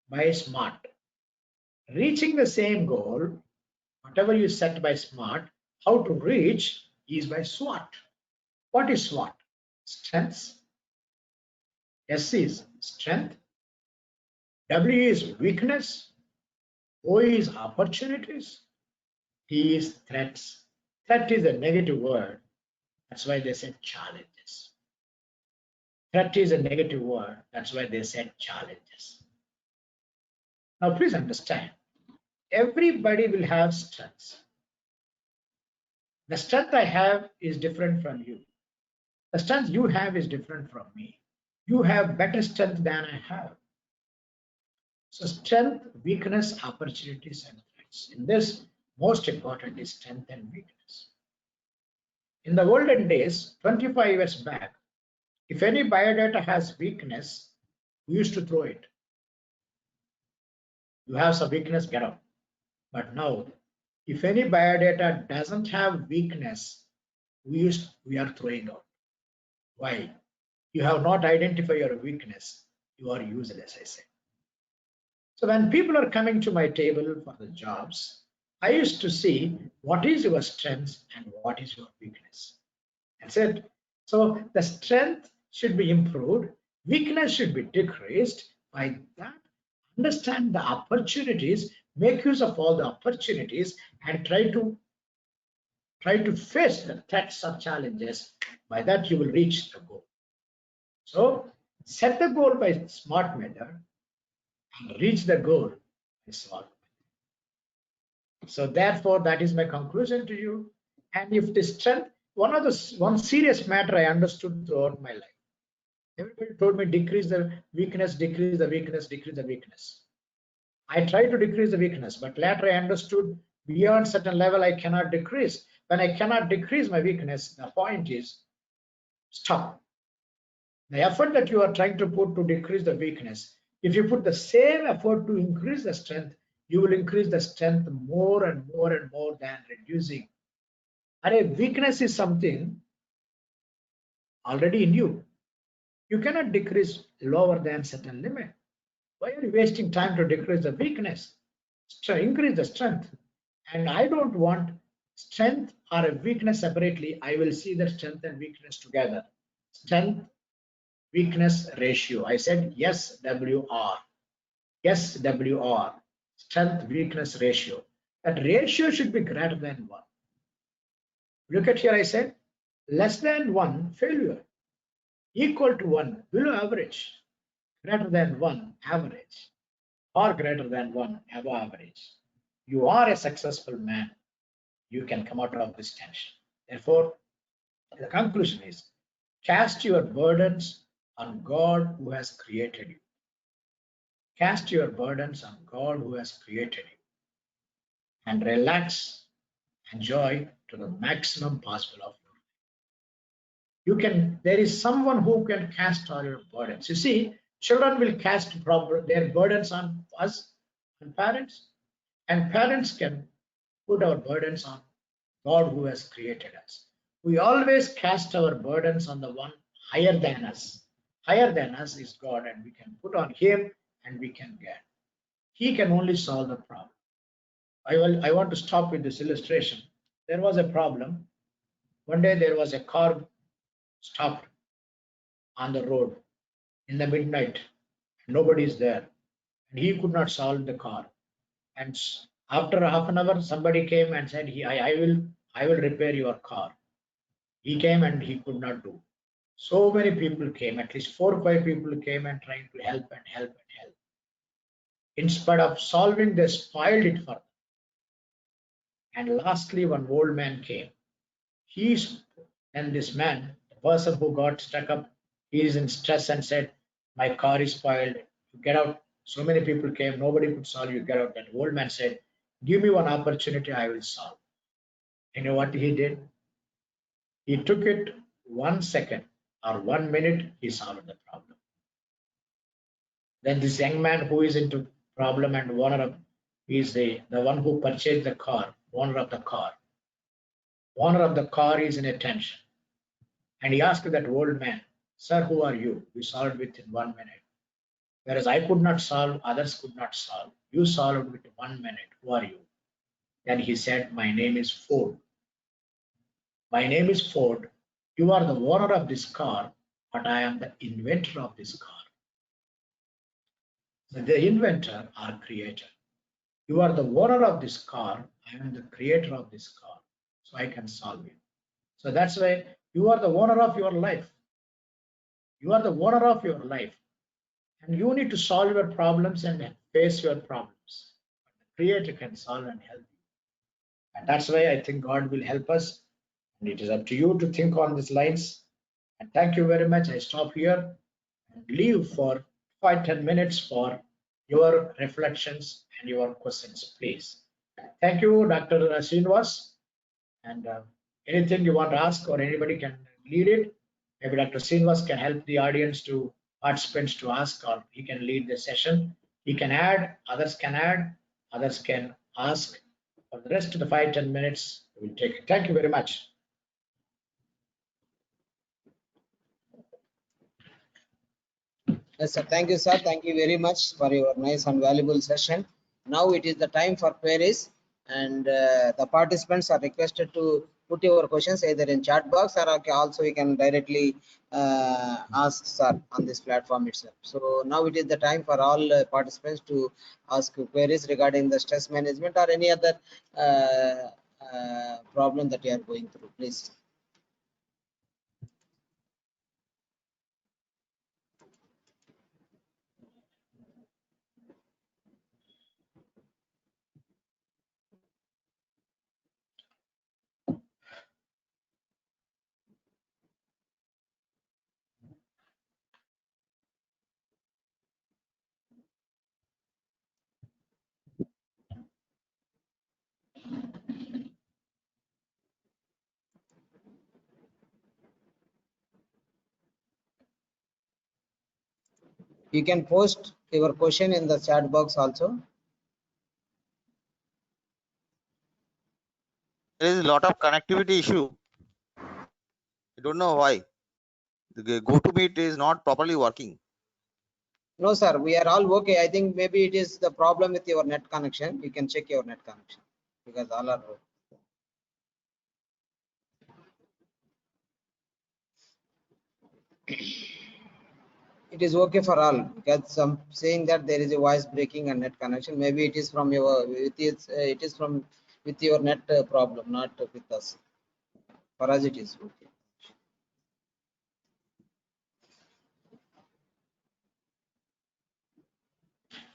by SMART. Reaching the same goal, whatever you set by SMART, how to reach is by SWOT. What is SWOT? Strengths. S is strength. W is weakness. O is opportunities. T is threats. Threat is a negative word. That's why they said challenges. Threat is a negative word. That's why they said challenges. Now, please understand, everybody will have strengths. The strength I have is different from you. The strength you have is different from me. You have better strength than I have. So strength, weakness, opportunities, and threats. In this, most important is strength and weakness. In the olden days, 25 years back, if any biodata has weakness, we used to throw it. You have some weakness, get out. But now, if any biodata doesn't have weakness, we are throwing out. Why? You have not identified your weakness. You are useless, I say. So when people are coming to my table for the jobs, I used to see what is your strength and what is your weakness. That's it. So the strength should be improved, weakness should be decreased. By that, understand the opportunities, make use of all the opportunities, and try to face the threats or challenges. By that, you will reach the goal. So set the goal by smart method and reach the goal by smart method. So therefore, that is my conclusion to you. And if the strength, one serious matter I understood throughout my life. Everybody told me decrease the weakness, decrease the weakness, decrease the weakness. I tried to decrease the weakness, but later I understood beyond certain level I cannot decrease. When I cannot decrease my weakness, the point is stop. The effort that you are trying to put to decrease the weakness, if you put the same effort to increase the strength, you will increase the strength more and more and more than reducing. And a weakness is something already in you. You cannot decrease lower than certain limit. Why are you wasting time to decrease the weakness? Increase the strength. And I don't want strength or a weakness separately. I will see the strength and weakness together. Strength, weakness ratio. I said yes, WR. Yes, WR. Strength, weakness ratio. That ratio should be greater than 1. Look at here, I said less than 1, failure. Equal to 1, below average. Greater than 1, average. Or greater than 1, above average. You are a successful man. You can come out of this tension. Therefore, the conclusion is cast your burdens on God who has created you. Cast your burdens on God who has created you. And relax, enjoy to the maximum possible of your life. There is someone who can cast all your burdens. You see, children will cast their burdens on us and parents, and parents can put our burdens on God who has created us. We always cast our burdens on the one higher than us. Higher than us is God, and we can put on him and we can get. He can only solve the problem. I want to stop with this illustration. There was a problem. One day there was a car stopped on the road in the midnight. Nobody is there, and he could not solve the car. And after half an hour, somebody came and said, I will repair your car. He came and he could not do. So many people came, at least 4 or 5 people came and trying to help and help and help. Instead of solving, they spoiled it for them. And lastly, one old man came. And this man, the person who got stuck up, he is in stress and said, my car is spoiled, get out. So many people came, nobody could solve, you get out. That old man said, give me one opportunity, I will solve. You know what he did? He took it 1 second or 1 minute, he solved the problem. Then this young man who is into problem and owner of, he is the one who purchased the car, owner of the car. Owner of the car is in a tension. And he asked that old man, sir, who are you? We solved within 1 minute. Whereas I could not solve, others could not solve. You solved within 1 minute. Who are you? Then he said, my name is Ford. My name is Ford. You are the owner of this car, but I am the inventor of this car. So the inventor or creator. You are the owner of this car. I am the creator of this car. So I can solve it. So that's why you are the owner of your life. You are the owner of your life. And you need to solve your problems and face your problems. The creator can solve and help you. And that's why I think God will help us. And it is up to you to think on these lines And thank you very much. I stop here and leave for 5-10 minutes for your reflections and your questions, please. Thank you, Dr. Srinivas. And anything you want to ask or anybody can lead it. Maybe Dr. Srinivas can help the audience to participants to ask, or he can lead the session. He can add, others can ask. For the rest of the 5-10 minutes, we will take it. Thank you very much.
Yes, sir. Thank you, sir. Thank you very much for your nice and valuable session. Now it is the time for queries, and the participants are requested to put your questions either in chat box, or also you can directly ask sir on this platform itself. So now it is the time for all participants to ask queries regarding the stress management or any other problem that you are going through, please. You can post your question in the chat box also.
There is a lot of connectivity issue. I don't know why. The GoToMeet is not properly working.
No, sir, we are all okay. I think maybe it is the problem with your net connection. You can check your net connection because all are okay. It is okay for all because some saying that there is a voice breaking and net connection. Maybe it is from your it is from with your net problem, not with us. For us, it is okay.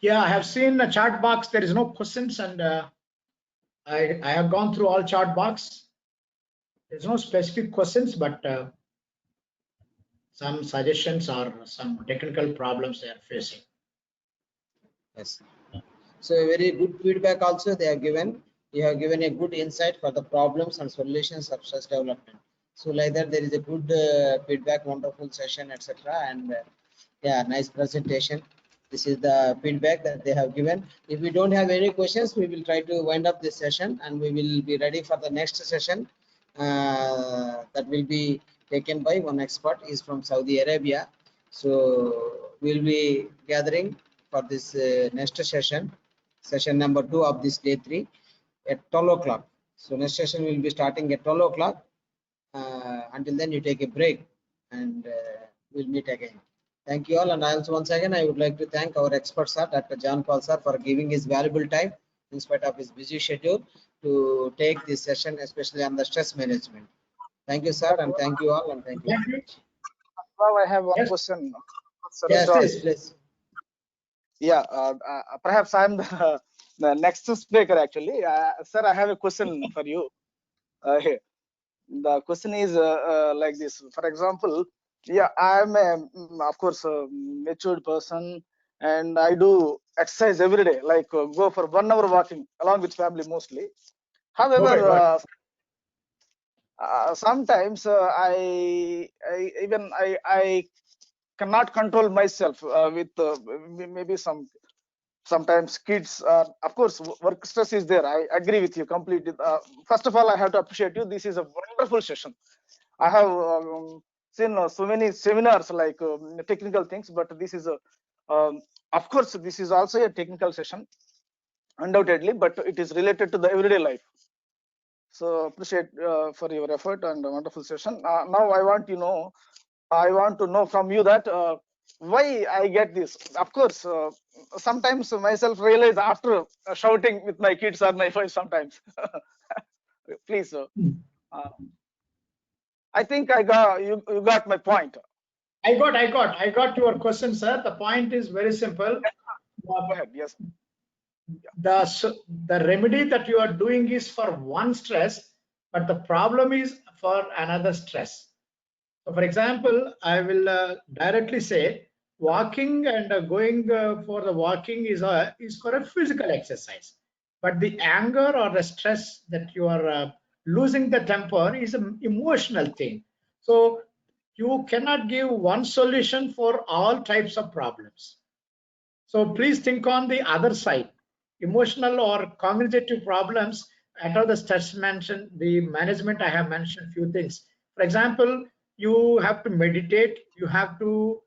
Yeah, I have seen the chat box. There is no questions, and I have gone through all chat box. There's no specific questions, but some suggestions or some technical problems they are facing.
Yes. So a very good feedback also they have given. You have given a good insight for the problems and solutions of stress development. So like that, there is a good feedback, wonderful session, etc. And yeah, nice presentation. This is the feedback that they have given. If we don't have any questions, we will try to wind up this session, and we will be ready for the next session that will be taken by one expert. Is from Saudi Arabia. So we'll be gathering for this next session number 2 of this day 3 at 12 o'clock. So next session will be starting at 12 o'clock. Until then, you take a break, and we'll meet again. Thank you all. And also once again, I would like to thank our expert sir, Dr. John Paul sir, for giving his valuable time in spite of his busy schedule to take this session, especially on the stress management. Thank you, sir, and thank you all, and thank you.
Thank you.
Now I have one
Yes.
question.
Yes,
John.
please.
Yeah, perhaps I'm the next speaker actually. Sir, I have a question for you. The question is like this. For example, yeah, I'm of course a matured person, and I do exercise every day, like go for 1 hour walking along with family mostly. However, sometimes I cannot control myself with maybe sometimes kids of course work stress is there. I agree with you completely. First of all, I have to appreciate you. This is a wonderful session. I have seen so many seminars like technical things, but this is a of course this is also a technical session undoubtedly, but it is related to the everyday life. So appreciate for your effort and a wonderful session. Now I want to know from you that why I get this. Of course, sometimes myself realize after shouting with my kids or my wife sometimes. Please, I think I got you got my point.
I got your question, sir. The point is very simple.
Go ahead. Yes.
The remedy that you are doing is for one stress, but the problem is for another stress. So for example, I will directly say walking and going for the walking is for a physical exercise. But the anger or the stress that you are losing the temper is an emotional thing. So you cannot give one solution for all types of problems. So please think on the other side, emotional or cognitive problems. Under the stress mentioned, the management, I have mentioned few things. For example, you have to meditate, you have to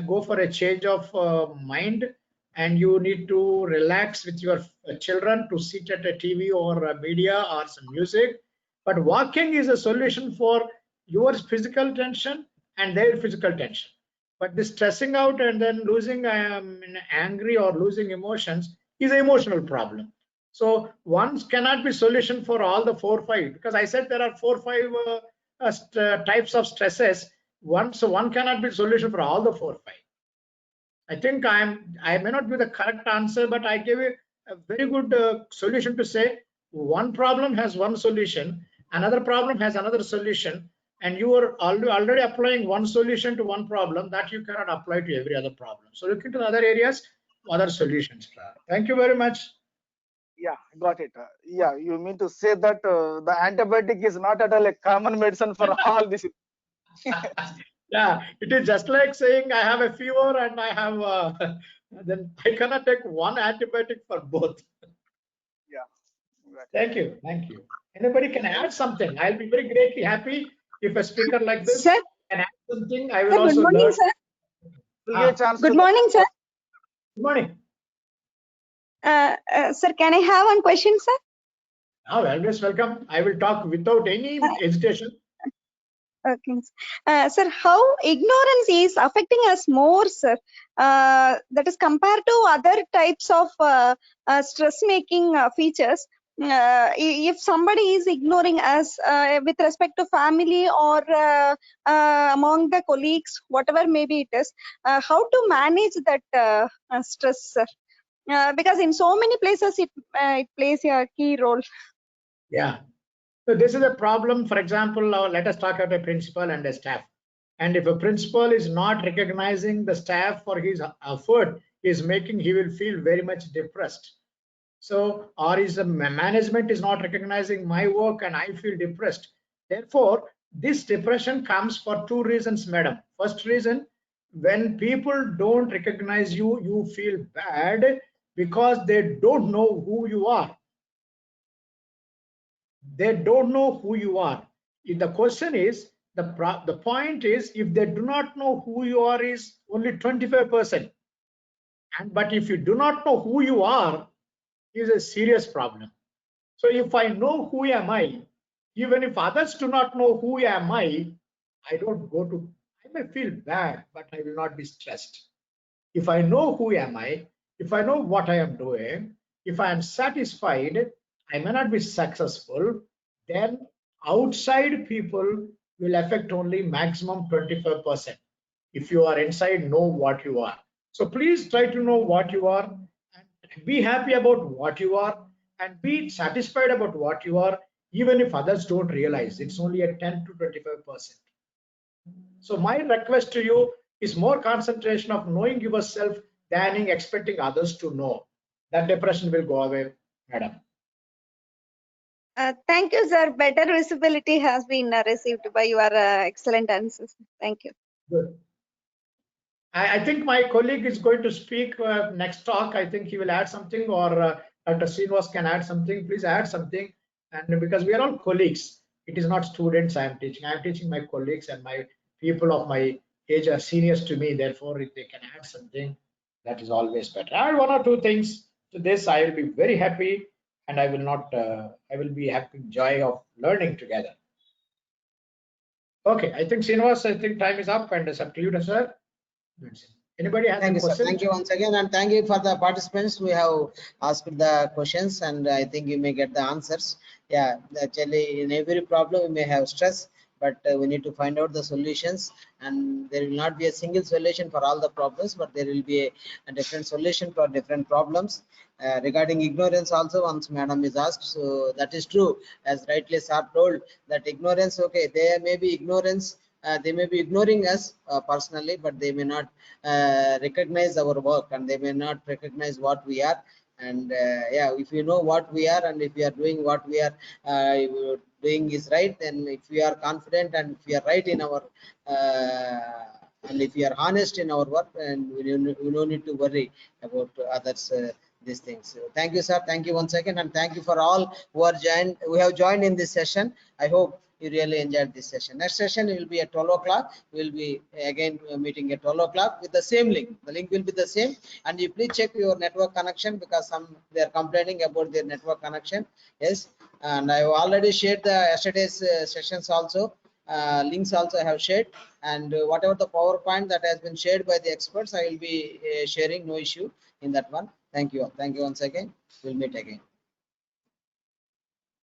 go for a change of mind, and you need to relax with your children to sit at a TV or a media or some music. But walking is a solution for your physical tension and their physical tension. But this stressing out and then losing angry or losing emotions is an emotional problem. So one cannot be solution for all the 4 or 5, because I said there are 4 or 5 types of stresses. So one cannot be solution for all the 4 or 5. I think I may not be the correct answer, but I gave a very good solution to say one problem has one solution, another problem has another solution, and you are already applying one solution to one problem that you cannot apply to every other problem. So look into other areas, other solutions. Thank you very much.
Yeah, got it. Yeah, you mean to say that the antibiotic is not at all a common medicine for all this.
Yeah, it is just like saying I have a fever and I have then I cannot take one antibiotic for both.
Yeah. Got it.
Thank you. Thank you. Anybody can add something. I'll be very greatly happy if a speaker like this
Sir,
can add something. I will
sir, good
also
morning,
learn.
sir.
We'll give a chance to
Good
the-
morning, sir.
Good morning.
Sir, can I have one question, sir?
Now, always welcome. I will talk without any hesitation.
Okay. Sir, how ignorance is affecting us more, sir? That is compared to other types of stress-making features. If somebody is ignoring us with respect to family or among the colleagues, whatever maybe it is, how to manage that stress, sir? Because in so many places it plays a key role.
Yeah. So this is a problem. For example, let us talk about a principal and a staff. And if a principal is not recognizing the staff for his effort he is making, he will feel very much depressed. So, or is the management is not recognizing my work and I feel depressed. Therefore, this depression comes for 2 reasons, madam. First reason, when people don't recognize you, you feel bad because they don't know who you are. They don't know who you are. If the question is, the point is, if they do not know who you are is only 25%. But if you do not know who you are, is a serious problem. So if I know who am I, even if others do not know who am I don't go to, I may feel bad, but I will not be stressed. If I know who am I, if I know what I am doing, if I am satisfied, I may not be successful, then outside people will affect only maximum 25%. If you are inside, know what you are. So please try to know what you are and be happy about what you are and be satisfied about what you are, even if others don't realize. It's only a 10 to 25%. So my request to you is more concentration of knowing yourself than expecting others to know. That depression will go away, madam.
Thank you, sir. Better visibility has been received by your excellent answers. Thank you.
Good. I think my colleague is going to speak next talk. I think he will add something, or Dr. Srinivas can add something. Please add something. And because we are all colleagues, it is not students I am teaching. I am teaching my colleagues, and my people of my age are seniors to me. Therefore, if they can add something, that is always better. Add 1 or 2 things to this. I will be very happy, and I will not. I will be having joy of learning together. Okay, I think Srinivas, I think time is up, and it's up to you, sir. Anybody has
Thank
any
you, sir.
questions?
Thank you once again, and thank you for the participants who have asked the questions, and I think you may get the answers. Yeah, actually, in every problem we may have stress, but we need to find out the solutions, and there will not be a single solution for all the problems, but there will be a different solution for different problems. Regarding ignorance also, once madam is asked, so that is true, as rightly sir told, that ignorance, okay, there may be ignorance they may be ignoring us personally, but they may not recognize our work, and they may not recognize what we are. And yeah, if you know what we are, and if we are doing what we are doing is right, then if we are confident and if we are right in our and if we are honest in our work, and we don't need to worry about others these things. So thank you, sir. Thank you once again, and thank you for all who are joined, who have joined in this session. I hope you really enjoyed this session. Next session will be at 12 o'clock. We'll be again meeting at 12 o'clock with the same link. The link will be the same, and you please check your network connection, because some they are complaining about their network connection. Yes, and I have already shared the yesterday's sessions also. Links also I have shared, and whatever the PowerPoint that has been shared by the experts, I will be sharing, no issue in that one. Thank you all. Thank you once again. We'll meet again.